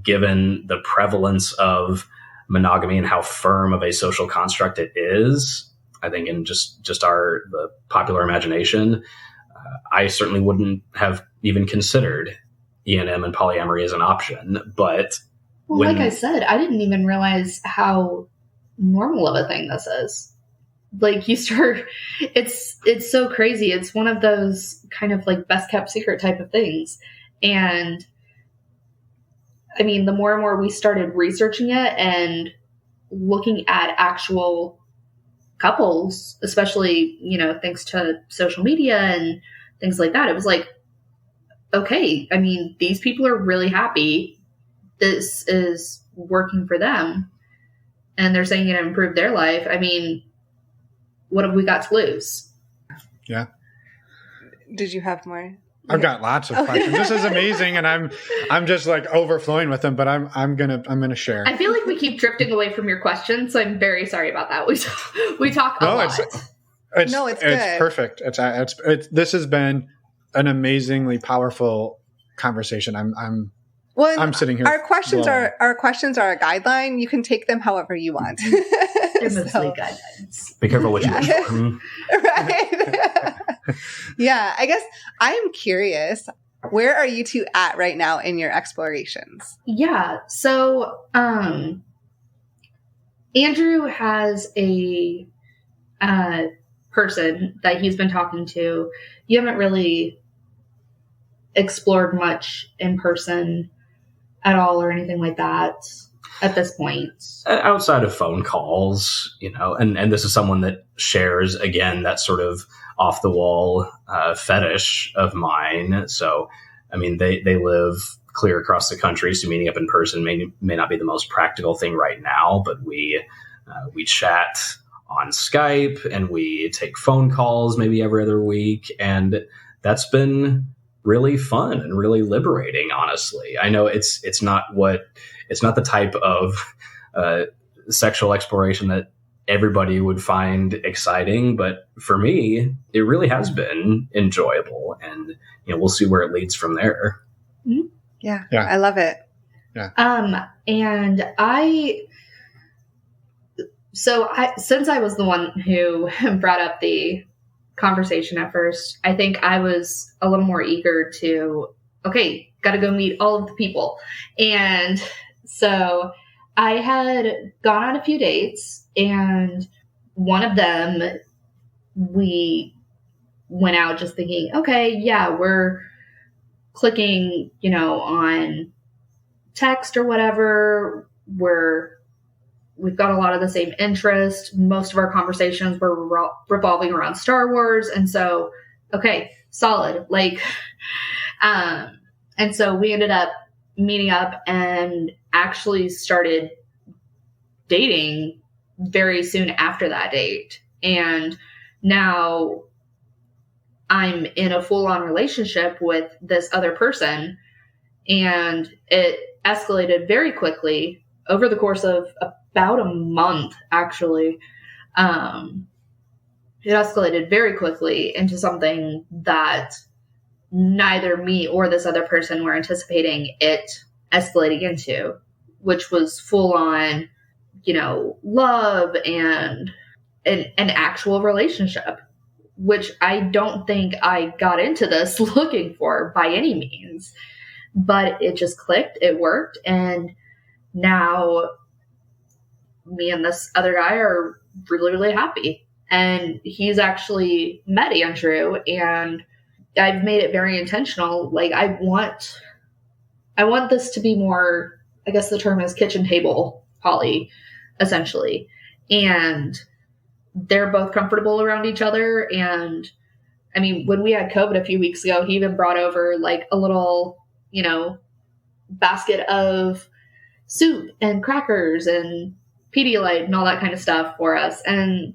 given the prevalence of monogamy and how firm of a social construct it is, I think in just the popular imagination, I certainly wouldn't have even considered E&M and polyamory as an option. But like I said, I didn't even realize how normal of a thing this is. Like it's so crazy. It's one of those kind of like best kept secret type of things. And I mean, the more and more we started researching it and looking at actual couples, especially, thanks to social media and things like that, it was like, okay, I mean, these people are really happy. This is working for them. And they're saying it improved their life. I mean, what have we got to lose? Yeah. Did you have more? I've got lots of questions. This is amazing, and I'm just like overflowing with them. But I'm gonna share. I feel like we keep drifting away from your questions, so I'm very sorry about that. We talk a lot. It's perfect. It's this has been an amazingly powerful conversation. I'm sitting here. Our questions are a guideline. You can take them however you want. They're mostly guidelines. Be careful what you wish for. Right. Yeah, I guess I'm curious. Where are you two at right now in your explorations? Yeah. So, Andrew has a person that he's been talking to. You haven't really explored much in person at all or anything like that at this point. Outside of phone calls, and this is someone that shares, again, that sort of off the wall fetish of mine. So, I mean, they live clear across the country, so meeting up in person may not be the most practical thing right now, but we chat on Skype and we take phone calls maybe every other week. And that's been really fun and really liberating, honestly. I know it's not the type of sexual exploration that everybody would find exciting, but for me, it really has been enjoyable, and we'll see where it leads from there. Yeah. I love it. Yeah. And since I was the one who brought up the conversation at first, I think I was a little more eager to, okay, got to go meet all of the people. And so I had gone on a few dates, and one of them, we went out just thinking, okay, yeah, we're clicking, on text or whatever. We've got a lot of the same interest. Most of our conversations were revolving around Star Wars. And so, okay, solid. And so we ended up meeting up and actually started dating very soon after that date. And now I'm in a full-on relationship with this other person, and it escalated very quickly over the course of about a month, actually. It escalated very quickly into something that neither me or this other person were anticipating it escalating into, which was full on, love and an actual relationship, which I don't think I got into this looking for by any means, but it just clicked. It worked. And now me and this other guy are really, really happy. And he's actually met Andrew, and I've made it very intentional. I want this to be more, I guess the term is kitchen table poly, essentially. And they're both comfortable around each other. And I mean, when we had COVID a few weeks ago, he even brought over a little, basket of soup and crackers and Pedialyte and all that kind of stuff for us. And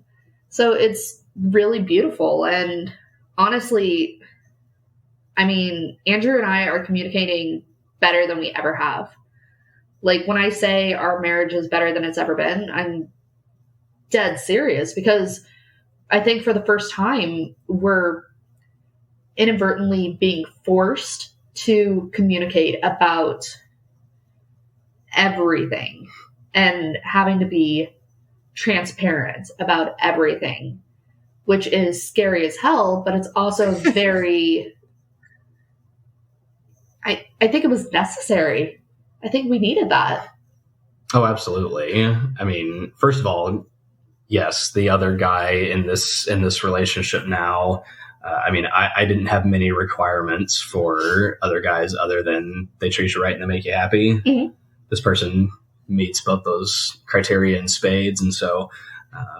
so it's really beautiful. And honestly, I mean, Andrew and I are communicating better than we ever have. Like, when I say our marriage is better than it's ever been, I'm dead serious, because I think for the first time, we're inadvertently being forced to communicate about everything and having to be transparent about everything, which is scary as hell, but it's also very, I think it was necessary. I think we needed that. Oh, absolutely. I mean, first of all, yes, the other guy in this relationship now, I mean, I didn't have many requirements for other guys other than they treat you right and they make you happy. Mm-hmm. This person meets both those criteria in spades. And so,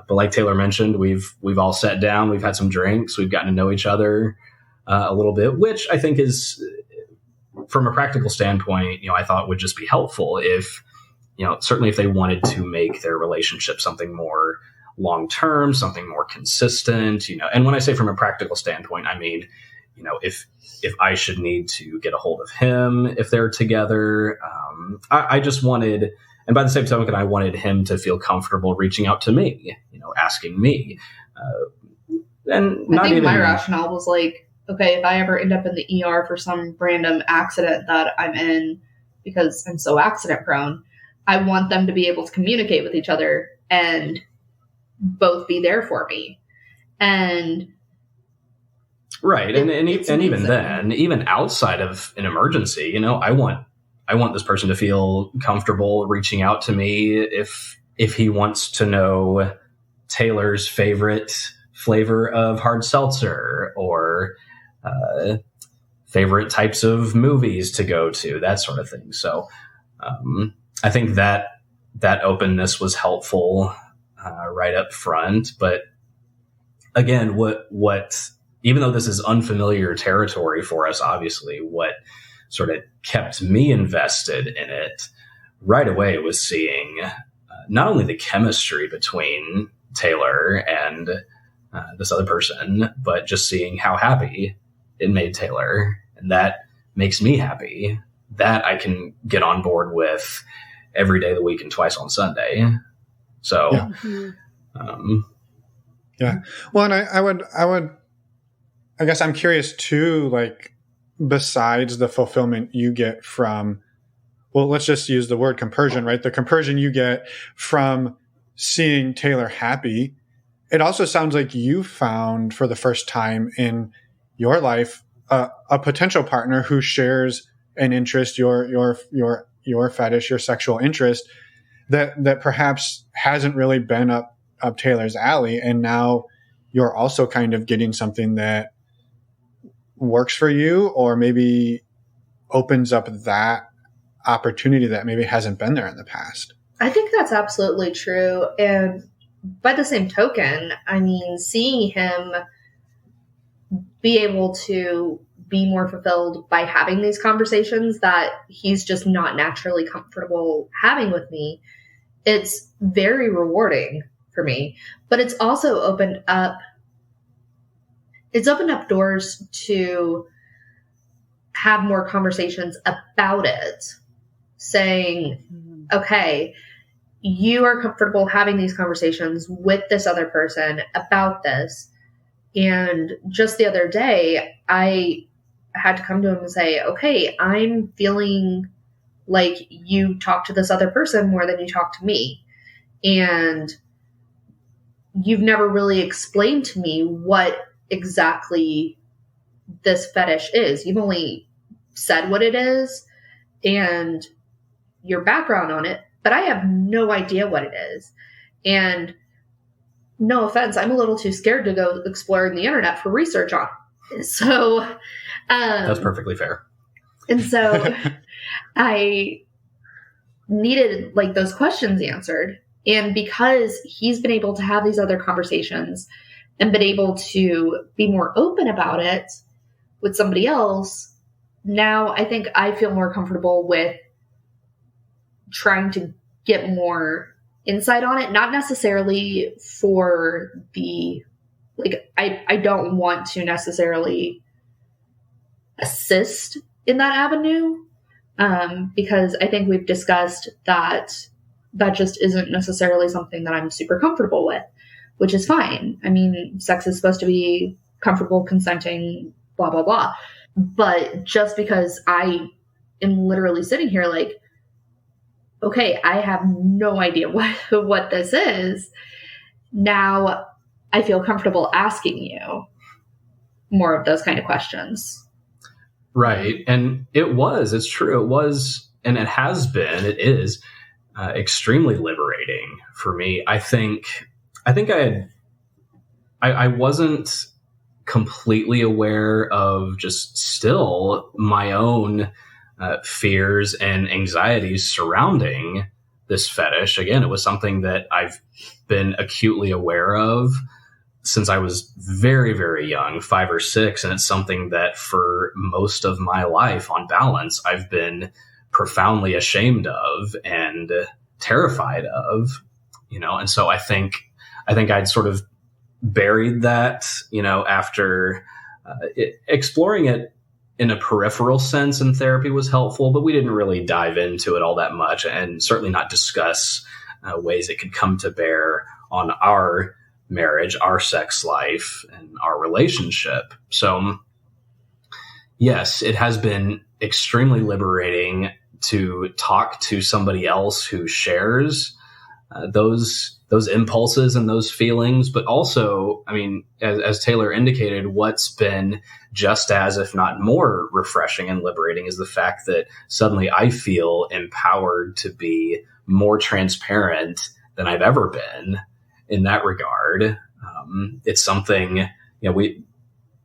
but like Taylor mentioned, we've all sat down, we've had some drinks, we've gotten to know each other a little bit, which I think is, from a practical standpoint, I thought would just be helpful if, certainly if they wanted to make their relationship something more long-term, something more consistent, and when I say from a practical standpoint, I mean, if I should need to get a hold of him, if they're together, I just wanted, and by the same token, I wanted him to feel comfortable reaching out to me, asking me, and not I think even my rationale was like, okay, if I ever end up in the ER for some random accident that I'm in because I'm so accident prone, I want them to be able to communicate with each other and both be there for me. And right. And even then, even outside of an emergency, I want this person to feel comfortable reaching out to me if he wants to know Taylor's favorite flavor of hard seltzer or favorite types of movies to go to, that sort of thing. So I think that openness was helpful right up front. But again, what even though this is unfamiliar territory for us, obviously, what sort of kept me invested in it right away was seeing not only the chemistry between Taylor and this other person, but just seeing how happy it made Taylor. And that makes me happy. That I can get on board with every day of the week and twice on Sunday. So, yeah. Well, and I guess I'm curious too, like, besides the fulfillment you get from, well, let's just use the word compersion, right? The compersion you get from seeing Taylor happy. It also sounds like you found for the first time in your life a potential partner who shares an interest, your fetish, your sexual interest that perhaps hasn't really been up Taylor's alley, and now you're also kind of getting something that works for you, or maybe opens up that opportunity that maybe hasn't been there in the past. I think that's absolutely true. And by the same token, I mean, seeing him be able to be more fulfilled by having these conversations that he's just not naturally comfortable having with me, it's very rewarding for me. But it's also opened up doors to have more conversations about it, saying, okay, you are comfortable having these conversations with this other person about this. And just the other day, I had to come to him and say, okay, I'm feeling like you talk to this other person more than you talk to me. And you've never really explained to me what exactly this fetish is. You've only said what it is and your background on it, but I have no idea what it is. And no offense, I'm a little too scared to go exploring the internet for research on it. So that's perfectly fair. And so I needed like those questions answered. And because he's been able to have these other conversations and been able to be more open about it with somebody else, now I think I feel more comfortable with trying to get more insight on it, not necessarily for the like, I don't want to necessarily assist in that avenue, because I think we've discussed that just isn't necessarily something that I'm super comfortable with, which is fine. I mean, sex is supposed to be comfortable, consenting, blah, blah, blah. But just because I am literally sitting here like, okay, I have no idea what this is, now I feel comfortable asking you more of those kind of questions. Right. And it's true. It was, and it has been, it is extremely liberating for me. I think I wasn't completely aware of just still my own fears and anxieties surrounding this fetish. Again, it was something that I've been acutely aware of since I was very, very young, 5 or 6. And it's something that for most of my life, on balance, I've been profoundly ashamed of and terrified of, and so I think I'd sort of buried that, after exploring it in a peripheral sense in therapy was helpful, but we didn't really dive into it all that much, and certainly not discuss ways it could come to bear on our marriage, our sex life, and our relationship. So yes, it has been extremely liberating to talk to somebody else who shares those impulses and those feelings. But also, I mean, as Taylor indicated, what's been just as, if not more refreshing and liberating is the fact that suddenly I feel empowered to be more transparent than I've ever been in that regard. It's something,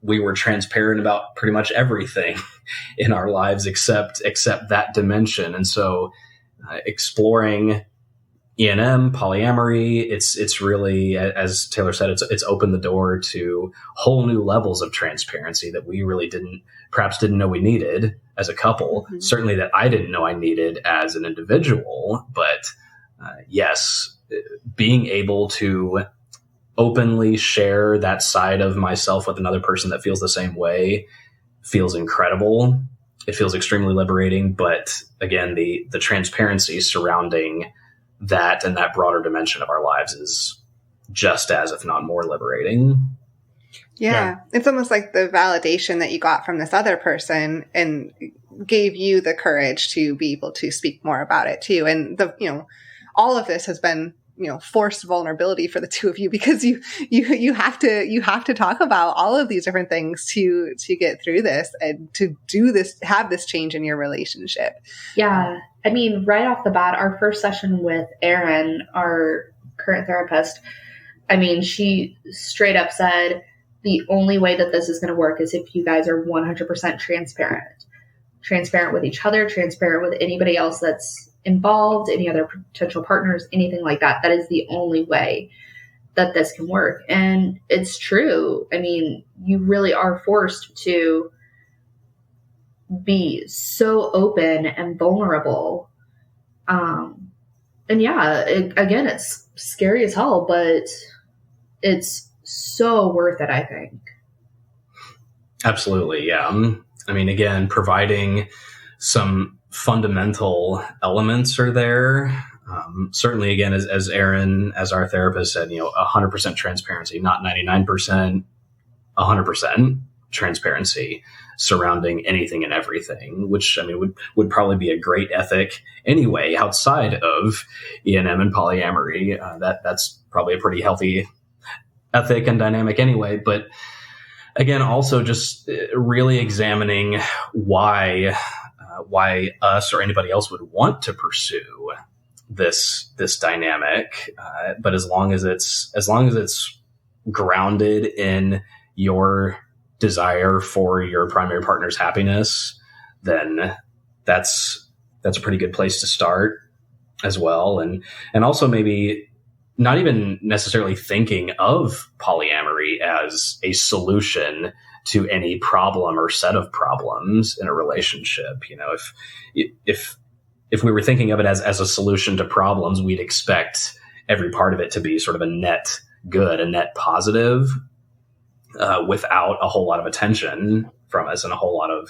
we were transparent about pretty much everything in our lives except that dimension. And so exploring E&M, polyamory, it's really, as Taylor said, it's opened the door to whole new levels of transparency that we really didn't know we needed as a couple. Mm-hmm. Certainly that I didn't know I needed as an individual. But yes, being able to openly share that side of myself with another person that feels the same way feels incredible. It feels extremely liberating. But again, the transparency surrounding that and that broader dimension of our lives is just as, if not more, liberating. Yeah. It's almost like the validation that you got from this other person and gave you the courage to be able to speak more about it too. And all of this has been, forced vulnerability for the two of you, because you have to talk about all of these different things to get through this and to do this, have this change in your relationship. Yeah. I mean, right off the bat, our first session with Erin, our current therapist, I mean, she straight up said, the only way that this is going to work is if you guys are 100% transparent with each other, transparent with anybody else that's involved, any other potential partners, anything like that. That is the only way that this can work. And it's true. I mean, you really are forced to be so open and vulnerable. And yeah, again, it's scary as hell, but it's so worth it, I think. Absolutely. Yeah. I mean, again, providing some fundamental elements are there. Certainly, again, as Erin, as our therapist said, 100% transparency, not 99%, 100% transparency surrounding anything and everything, which, I mean, would probably be a great ethic anyway, outside of E&M and polyamory. That's probably a pretty healthy ethic and dynamic anyway. But again, also just really examining why us or anybody else would want to pursue this dynamic. But as long as it's grounded in your desire for your primary partner's happiness, then that's a pretty good place to start as well. And also maybe not even necessarily thinking of polyamory as a solution to any problem or set of problems in a relationship. If we were thinking of it as a solution to problems, we'd expect every part of it to be sort of a net good, a net positive. without a whole lot of attention from us and a whole lot of,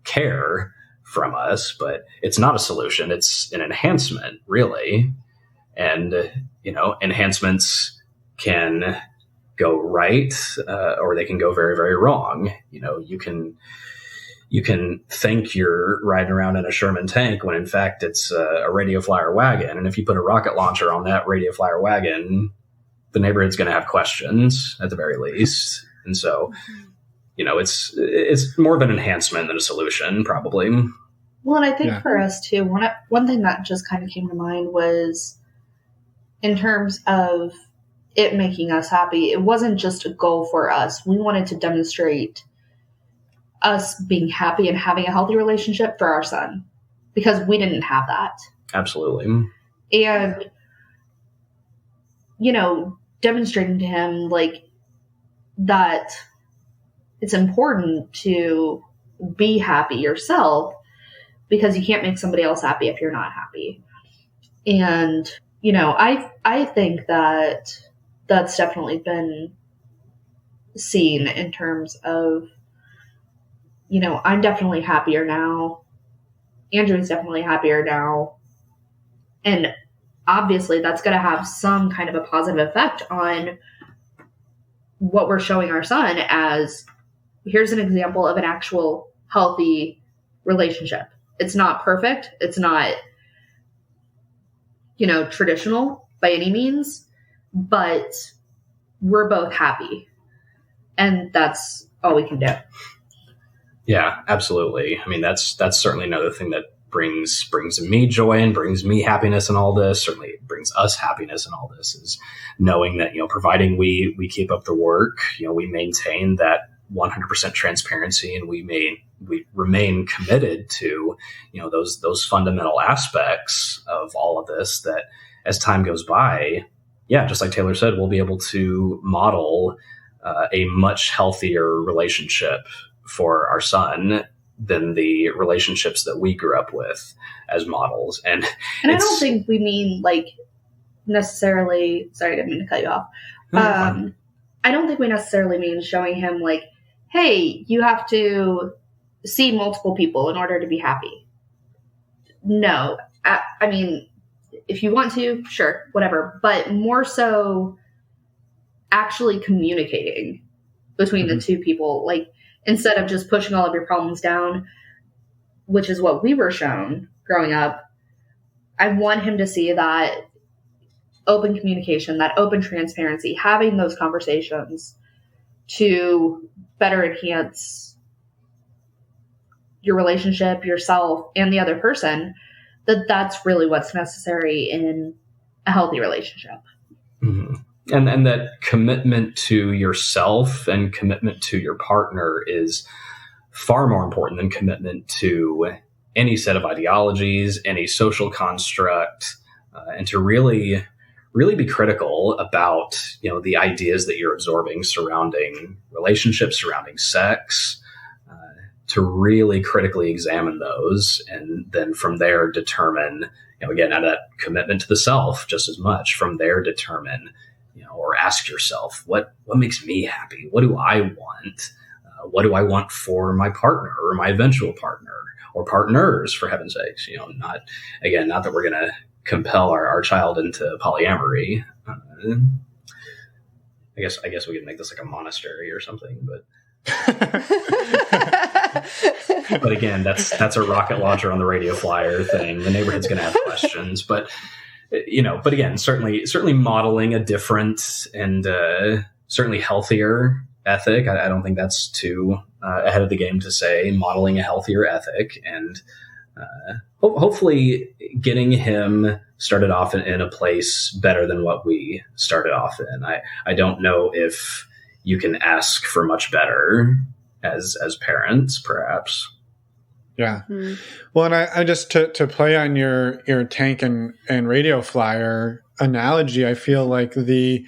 care from us. But it's not a solution. It's an enhancement, really. And, enhancements can go right, or they can go very, very wrong. You can think you're riding around in a Sherman tank when in fact it's a radio flyer wagon. And if you put a rocket launcher on that radio flyer wagon, the neighborhood's going to have questions at the very least. And so, it's more of an enhancement than a solution, probably. Well, and I think for us too, one thing that just kind of came to mind was in terms of it making us happy. It wasn't just a goal for us. We wanted to demonstrate us being happy and having a healthy relationship for our son, because we didn't have that. Absolutely. And, demonstrating to him that it's important to be happy yourself, because you can't make somebody else happy if you're not happy. And, I think that that's definitely been seen in terms of, I'm definitely happier now. Andrew's definitely happier now. And obviously that's going to have some kind of a positive effect on what we're showing our son as, here's an example of an actual healthy relationship. It's not perfect. It's not, traditional by any means, but we're both happy. And that's all we can do. Yeah, absolutely. I mean, that's certainly another thing that brings me joy and brings me happiness in all this. Certainly brings us happiness in all this, is knowing that, providing we keep up the work, we maintain that 100% transparency, and we remain committed to, those fundamental aspects of all of this, that as time goes by, just like Taylor said, we'll be able to model a much healthier relationship for our son than the relationships that we grew up with as models. And I don't think we mean necessarily, sorry, I didn't mean to cut you off. I don't think we necessarily mean showing him hey, you have to see multiple people in order to be happy. No, I mean, if you want to, sure, whatever, but more so actually communicating between the two people, instead of just pushing all of your problems down, which is what we were shown growing up. I want him to see that open communication, that open transparency, having those conversations to better enhance your relationship, yourself, and the other person, that's really what's necessary in a healthy relationship. Mm-hmm. And that commitment to yourself and commitment to your partner is far more important than commitment to any set of ideologies, any social construct, and to really be critical about, the ideas that you're absorbing surrounding relationships, surrounding sex, to really critically examine those, and then from there determine, again, out of that commitment to the self just as much, from there determine, or ask yourself, what makes me happy? What do I want? What do I want for my partner or my eventual partner or partners, for heaven's sakes? Not that we're going to compel our child into polyamory. I guess we could make this like a monastery or something, but but again, that's a rocket launcher on the radio flyer thing. The neighborhood's going to have questions, but again, certainly modeling a different and certainly healthier ethic. I don't think that's too ahead of the game to say, modeling a healthier ethic, and hopefully getting him started off in a place better than what we started off in. I don't know if you can ask for much better as parents, perhaps. Yeah. Mm-hmm. Well, and I just to play on your tank and radio flyer analogy, I feel like the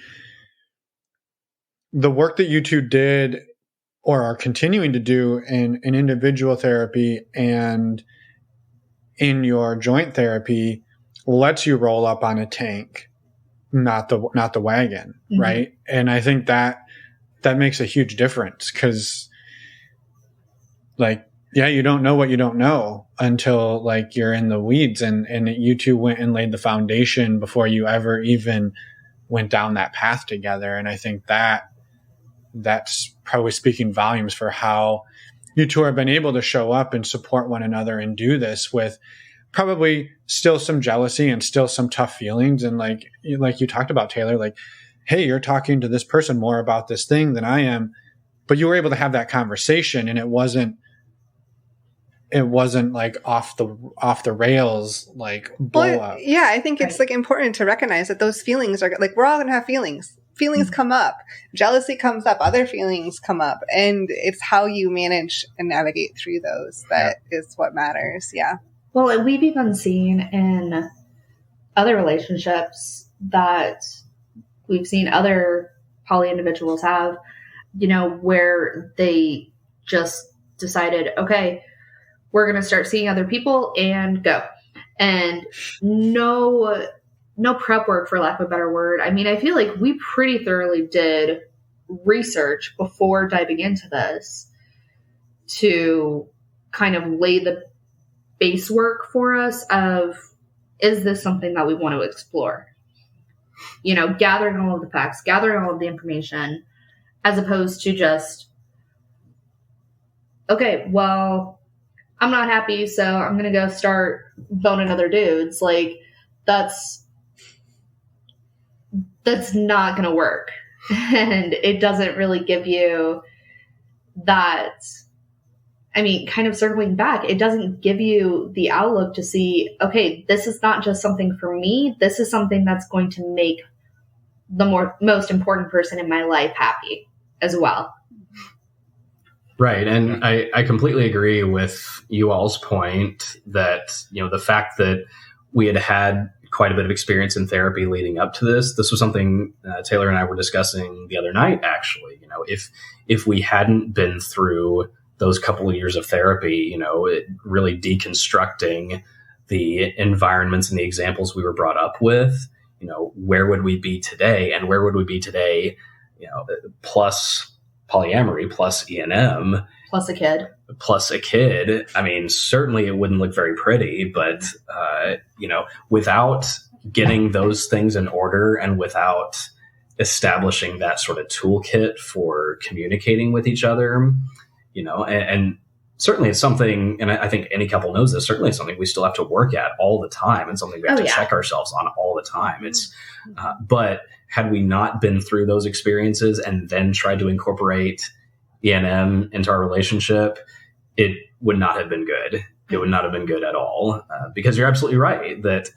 work that you two did or are continuing to do in individual therapy and in your joint therapy lets you roll up on a tank, not the wagon, mm-hmm. right? And I think that that makes a huge difference, because like, yeah, you don't know what you don't know until like you're in the weeds, and you two went and laid the foundation before you ever even went down that path together. And I think that's probably speaking volumes for how you two have been able to show up and support one another and do this with probably still some jealousy and still some tough feelings. And like you talked about, Taylor, like, hey, you're talking to this person more about this thing than I am, but you were able to have that conversation, and it wasn't like off the rails, like blow up. Yeah, I think it's like important to recognize that those feelings are like, we're all going to have feelings. Feelings come up, jealousy comes up, other feelings come up, and it's how you manage and navigate through those that is what matters. Yeah. Well, and we've even seen in other relationships that we've seen other poly individuals have, where they just decided, okay, we're going to start seeing other people and go. And no prep work, for lack of a better word. I mean, I feel like we pretty thoroughly did research before diving into this to kind of lay the base work for us of, is this something that we want to explore? Gathering all of the facts, gathering all of the information, as opposed to just, okay, well, I'm not happy, so I'm going to go start boning other dudes. Like, that's not going to work. And it doesn't really give you that. I mean, kind of circling back, it doesn't give you the outlook to see, okay, this is not just something for me. This is something that's going to make the most important person in my life happy as well. Right. And I completely agree with you all's point that, the fact that we had quite a bit of experience in therapy leading up to this was something Taylor and I were discussing the other night, actually. If we hadn't been through those couple of years of therapy, it really deconstructing the environments and the examples we were brought up with, where would we be today? And where would we be today, plus polyamory, plus E&M. Plus a kid. I mean, certainly it wouldn't look very pretty, but, without getting those things in order and without establishing that sort of toolkit for communicating with each other, and certainly it's something, and I think any couple knows this, certainly it's something we still have to work at all the time and something we have to check ourselves on all the time. It's, but had we not been through those experiences and then tried to incorporate E&M into our relationship, it would not have been good. It would not have been good at all, because you're absolutely right that,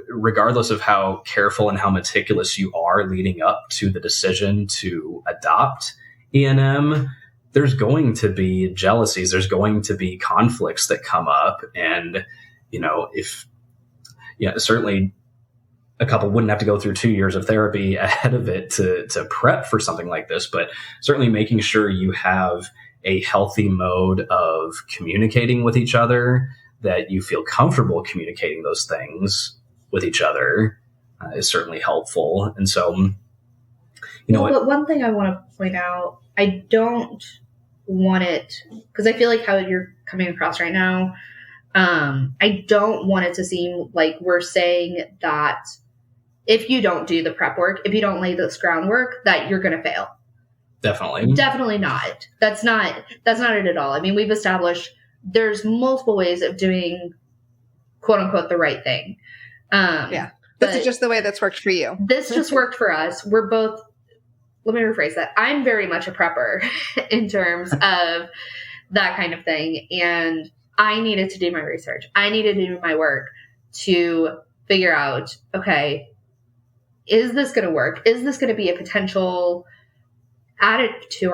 regardless of how careful and how meticulous you are leading up to the decision to adopt E&M, there's going to be jealousies. There's going to be conflicts that come up. And, certainly a couple wouldn't have to go through 2 years of therapy ahead of it to prep for something like this, but certainly making sure you have a healthy mode of communicating with each other, that you feel comfortable communicating those things with each other is certainly helpful. And so, but one thing I want to point out, I don't want it, because I feel like how you're coming across right now, I don't want it to seem like we're saying that if you don't do the prep work, if you don't lay this groundwork, that you're going to fail. Definitely not. That's not it at all. I mean, we've established there's multiple ways of doing quote unquote the right thing. This is just the way that's worked for you. This just worked for us. We're both, let me rephrase that. I'm very much a prepper in terms of that kind of thing. And I needed to do my research. I needed to do my work to figure out, okay, is this going to work? Is this going to be a potential additive to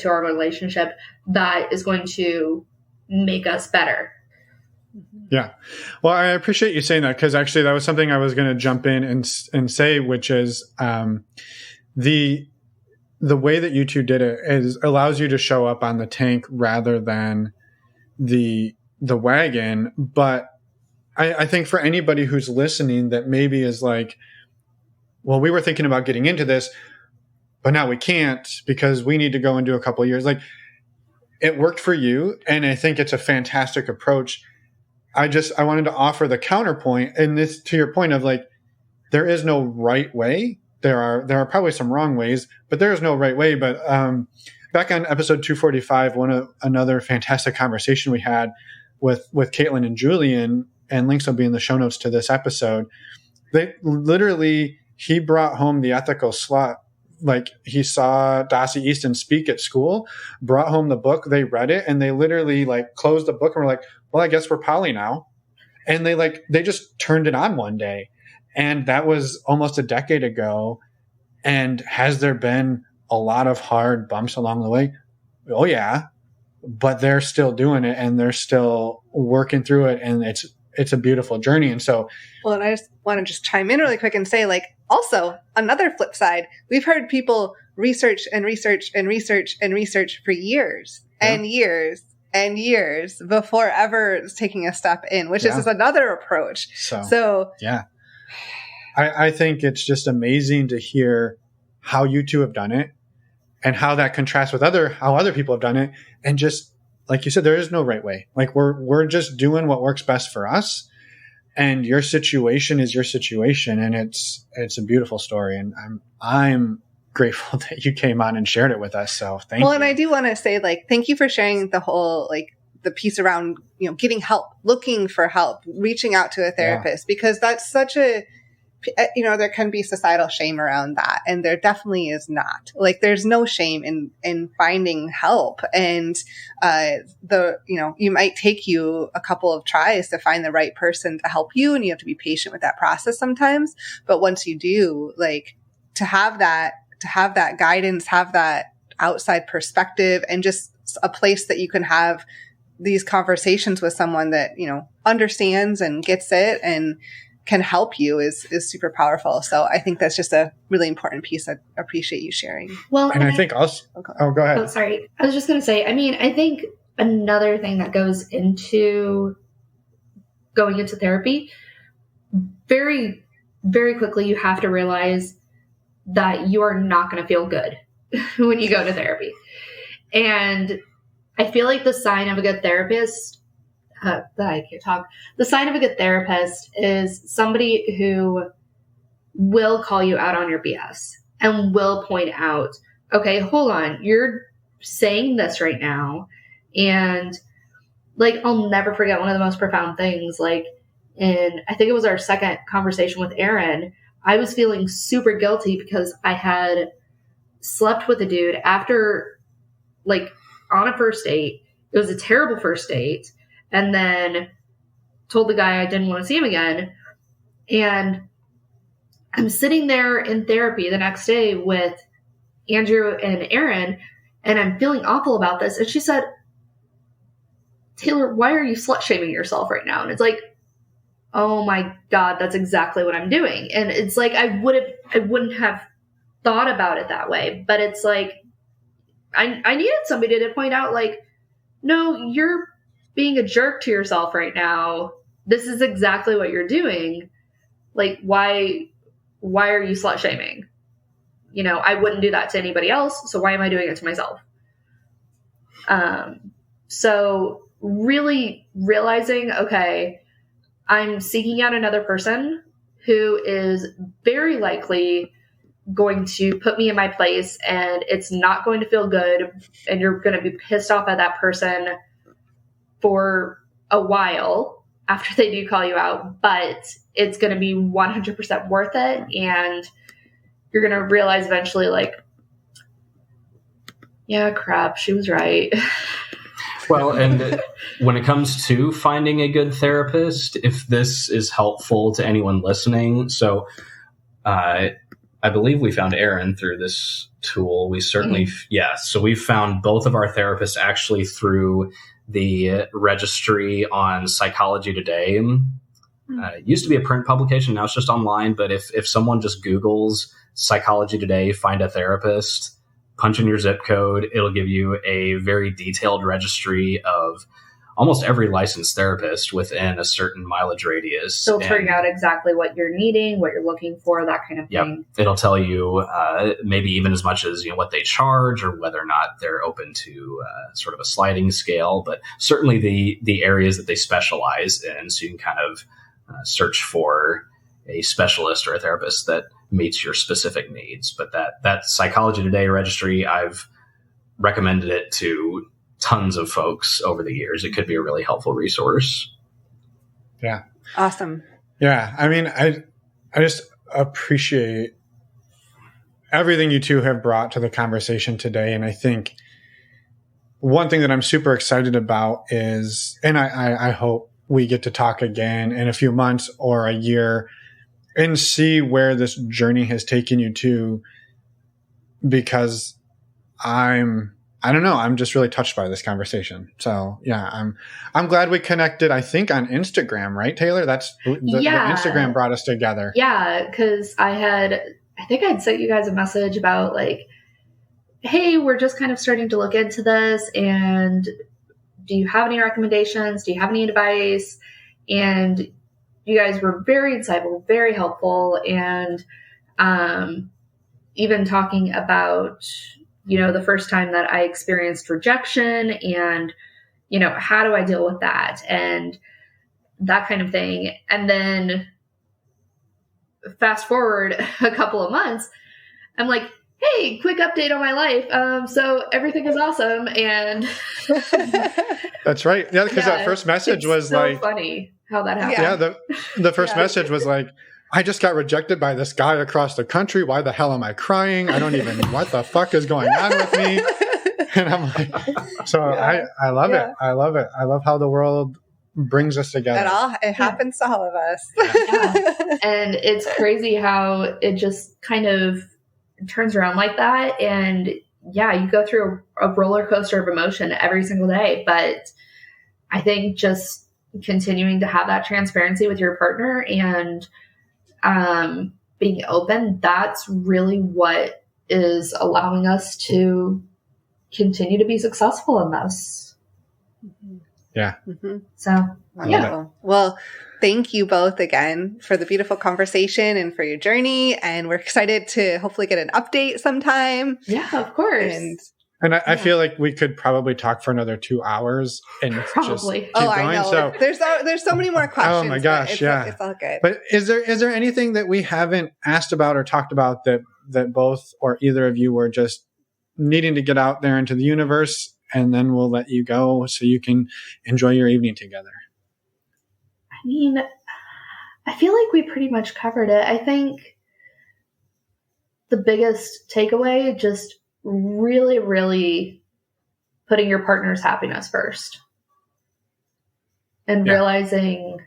our relationship that is going to make us better? Yeah. Well, I appreciate you saying that, because actually that was something I was going to jump in and say, which is the way that you two did it allows you to show up on the tank rather than the wagon. But I think for anybody who's listening that maybe is like, well, we were thinking about getting into this. but now we can't because we need to go and do a couple of years. Like, it worked for you, and I think it's a fantastic approach. I wanted to offer the counterpoint, and this, to your point of like, there is no right way. There are probably some wrong ways, but there is no right way. But back on episode 245, another fantastic conversation we had with Caitlin and Julian, and links will be in the show notes to this episode. He brought home the ethical slut. Like, he saw Dossie Easton speak at school, brought home the book, they read it, and they literally like closed the book and were like, well, I guess we're poly now. And they just turned it on one day. And that was almost a decade ago. And has there been a lot of hard bumps along the way? Oh yeah, but they're still doing it, and they're still working through it. And it's a beautiful journey. And so, well, and I just want to chime in really quick and say, like, also another flip side, we've heard people research and research and research and research for years and years and years before ever taking a step in, which is another approach. So yeah, I think it's just amazing to hear how you two have done it and how that contrasts with how other people have done it. And just like you said, there is no right way. Like, we're just doing what works best for us, and your situation is your situation, and it's a beautiful story. And I'm grateful that you came on and shared it with us. So thank you. Well, and I do want to say, like, thank you for sharing the whole, like, the piece around, getting help, looking for help, reaching out to a therapist, because that's such a, there can be societal shame around that. And there definitely is not. Like, there's no shame in finding help. And, you might take you a couple of tries to find the right person to help you. And you have to be patient with that process sometimes. But once you do, like, to have that guidance, have that outside perspective, and just a place that you can have these conversations with someone that, understands and gets it and can help you is super powerful. So I think that's just a really important piece. I appreciate you sharing. Well, and I think also, oh, go ahead. Oh, sorry. I was just going to say, I think another thing that goes into going into therapy, very, very quickly, you have to realize that you are not going to feel good when you go to therapy. And I feel like the sign of a good therapist, the sign of a good therapist is somebody who will call you out on your BS and will point out, okay, hold on, you're saying this right now. And like, I'll never forget one of the most profound things, like, I think it was our second conversation with Aaron, I was feeling super guilty because I had slept with a dude after, like, on a first date. It was a terrible first date. And then told the guy I didn't want to see him again. And I'm sitting there in therapy the next day with Andrew and Aaron, and I'm feeling awful about this. And she said, Taylor, why are you slut shaming yourself right now? And it's like, oh my God, that's exactly what I'm doing. And it's like, I wouldn't have thought about it that way, but it's like, I needed somebody to point out, like, no, you're being a jerk to yourself right now. This is exactly what you're doing. Like, why are you slut shaming? I wouldn't do that to anybody else. So why am I doing it to myself? So really realizing, okay, I'm seeking out another person who is very likely going to put me in my place, and it's not going to feel good, and you're going to be pissed off at that person for a while after they do call you out, but it's going to be 100% worth it. And you're going to realize eventually, like, yeah, crap, she was right. Well, and when it comes to finding a good therapist, if this is helpful to anyone listening, so I believe we found Aaron through this tool. We certainly, so we found both of our therapists actually through the registry on Psychology Today. It used to be a print publication. Now it's just online. But if someone just Googles Psychology Today, find a therapist, punch in your zip code, it'll give you a very detailed registry of almost every licensed therapist within a certain mileage radius. Filtering out exactly what you're needing, what you're looking for, that kind of thing. It'll tell you maybe even as much as what they charge or whether or not they're open to sort of a sliding scale, but certainly the areas that they specialize in, so you can kind of search for a specialist or a therapist that meets your specific needs. But that Psychology Today registry, I've recommended it to tons of folks over the years. It could be a really helpful resource. Yeah. Awesome. Yeah. I mean, I just appreciate everything you two have brought to the conversation today. And I think one thing that I'm super excited about is, and I hope we get to talk again in a few months or a year and see where this journey has taken you to, because I don't know. I'm just really touched by this conversation. So yeah, I'm glad we connected. I think on Instagram, right, Taylor? That's the Instagram brought us together. Yeah, because I think I'd sent you guys a message about like, hey, we're just kind of starting to look into this, and do you have any recommendations? Do you have any advice? And you guys were very insightful, very helpful, and even talking about the first time that I experienced rejection and, how do I deal with that and that kind of thing. And then fast forward a couple of months, I'm like, hey, quick update on my life. So everything is awesome. And that's right. Yeah. Because that first message was so like funny how that happened. Yeah. The first message was like, I just got rejected by this guy across the country. Why the hell am I crying? I don't even, what the fuck is going on with me? And I'm like, so I love it. I love it. I love how the world brings us together. It happens to all of us. And it's crazy how it just kind of turns around like that. And you go through a roller coaster of emotion every single day. But I think just continuing to have that transparency with your partner and being open, that's really what is allowing us to continue to be successful in this. Yeah. Mm-hmm. So, Well, thank you both again for the beautiful conversation and for your journey. And we're excited to hopefully get an update sometime. Yeah, of course. And I feel like we could probably talk for another 2 hours and just keep going. I know. So there's so many more questions. Oh my gosh, it's all good. But is there anything that we haven't asked about or talked about that both or either of you were just needing to get out there into the universe, and then we'll let you go so you can enjoy your evening together? I mean, I feel like we pretty much covered it. I think the biggest takeaway, just really, really putting your partner's happiness first and realizing,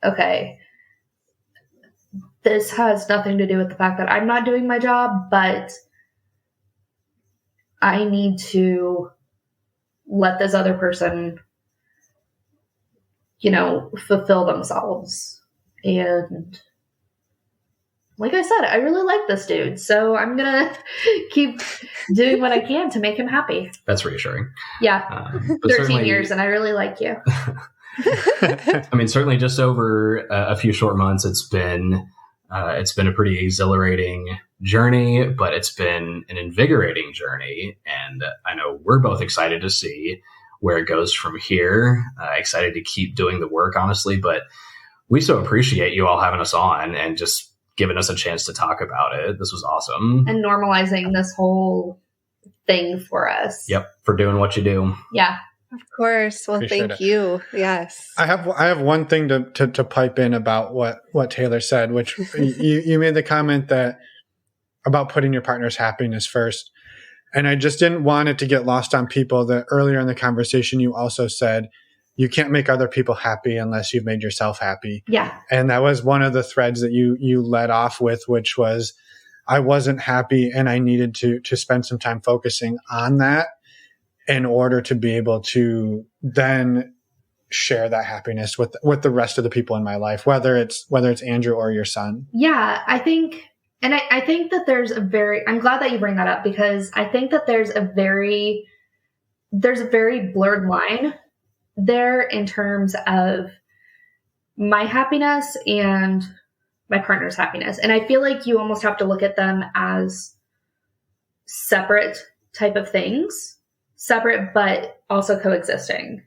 okay, this has nothing to do with the fact that I'm not doing my job, but I need to let this other person, fulfill themselves. And like I said, I really like this dude, so I'm going to keep doing what I can to make him happy. That's reassuring. Yeah. 13 years, and I really like you. I mean, certainly just over a few short months, it's been a pretty exhilarating journey, but it's been an invigorating journey. And I know we're both excited to see where it goes from here. Excited to keep doing the work, honestly, but we so appreciate you all having us on and just giving us a chance to talk about it. This was awesome. And normalizing this whole thing for us. Yep. For doing what you do. Yeah. Of course. Well, thank you. Yes. I have one thing to pipe in about what Taylor said, which you made the comment that about putting your partner's happiness first. And I just didn't want it to get lost on people that earlier in the conversation, you also said, you can't make other people happy unless you've made yourself happy. Yeah. And that was one of the threads that you led off with, which was I wasn't happy and I needed to spend some time focusing on that in order to be able to then share that happiness with the rest of the people in my life, whether it's Andrew or your son. Yeah, I think, and I think that I'm glad that you bring that up, because I think that there's a very blurred line there in terms of my happiness and my partner's happiness. And I feel like you almost have to look at them as separate type of things, separate but also coexisting.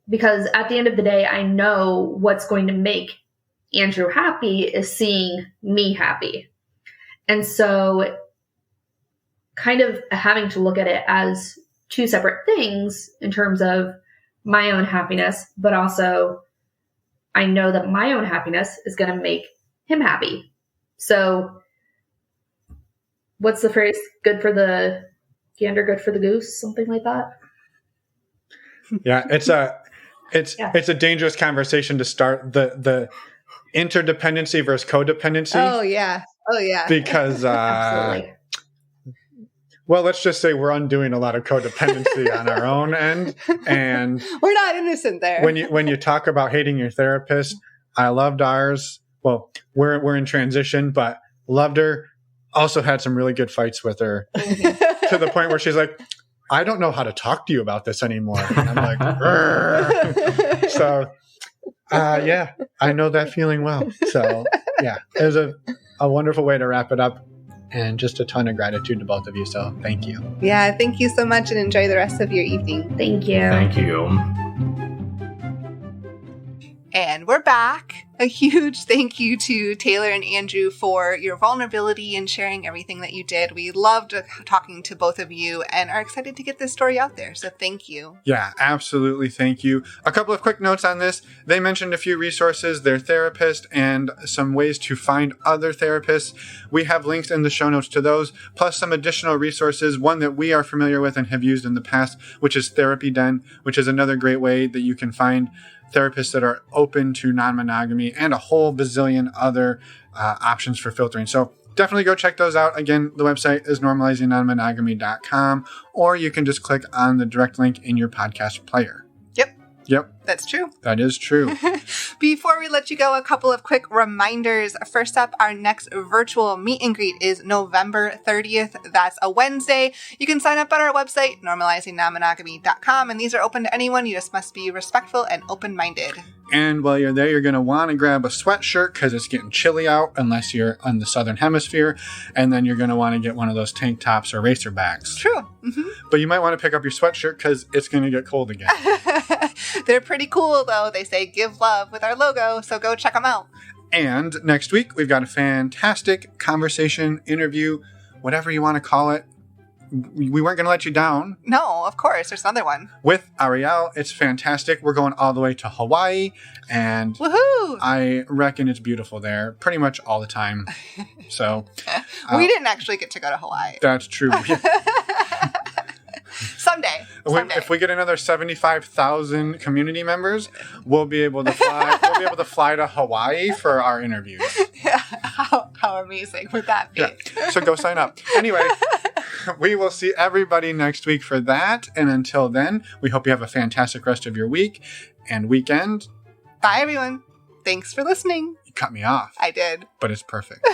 Because at the end of the day, I know what's going to make Andrew happy is seeing me happy. And so kind of having to look at it as two separate things in terms of my own happiness, but also I know that my own happiness is going to make him happy. So what's the phrase? Good for the gander, good for the goose, something like that. Yeah, it's a dangerous conversation to start, the interdependency versus codependency. Oh yeah. Because Absolutely. well, let's just say we're undoing a lot of codependency on our own end, and we're not innocent there. When you talk about hating your therapist, I loved ours. Well, we're in transition, but loved her. Also had some really good fights with her to the point where she's like, I don't know how to talk to you about this anymore. And I'm like, Rrr. So, yeah, I know that feeling well. So, yeah, it was a wonderful way to wrap it up, and just a ton of gratitude to both of you. So, thank you. Yeah, thank you so much, and enjoy the rest of your evening. Thank you. Thank you. And we're back. A huge thank you to Taylor and Andrew for your vulnerability and sharing everything that you did. We loved talking to both of you and are excited to get this story out there. So thank you. Yeah, absolutely. Thank you. A couple of quick notes on this. They mentioned a few resources, their therapist, and some ways to find other therapists. We have links in the show notes to those, plus some additional resources, one that we are familiar with and have used in the past, which is Therapy Den, which is another great way that you can find therapists that are open to non-monogamy and a whole bazillion other options for filtering. So definitely go check those out. Again, the website is normalizingnonmonogamy.com, or you can just click on the direct link in your podcast player. Yep. That's true. That is true. Before we let you go, a couple of quick reminders. First up, our next virtual meet and greet is November 30th. That's a Wednesday. You can sign up at our website, normalizingnonmonogamy.com, and these are open to anyone. You just must be respectful and open-minded. And while you're there, you're going to want to grab a sweatshirt because it's getting chilly out unless you're on the southern hemisphere. And then you're going to want to get one of those tank tops or racerbacks. True. Mm-hmm. But you might want to pick up your sweatshirt because it's going to get cold again. They're pretty cool, though. They say give love with our logo, so go check them out. And next week, we've got a fantastic conversation, interview, whatever you want to call it. We weren't going to let you down. No, of course. There's another one. With Ariel. It's fantastic. We're going all the way to Hawaii. And woohoo! I reckon it's beautiful there pretty much all the time. So we didn't actually get to go to Hawaii. That's true. Someday. If we get another 75,000 community members, we'll be able to fly. We'll be able to fly to Hawaii for our interviews. Yeah. How amazing would that be? Yeah. So go sign up. Anyway, we will see everybody next week for that. And until then, we hope you have a fantastic rest of your week and weekend. Bye, everyone. Thanks for listening. You cut me off. I did. But it's perfect.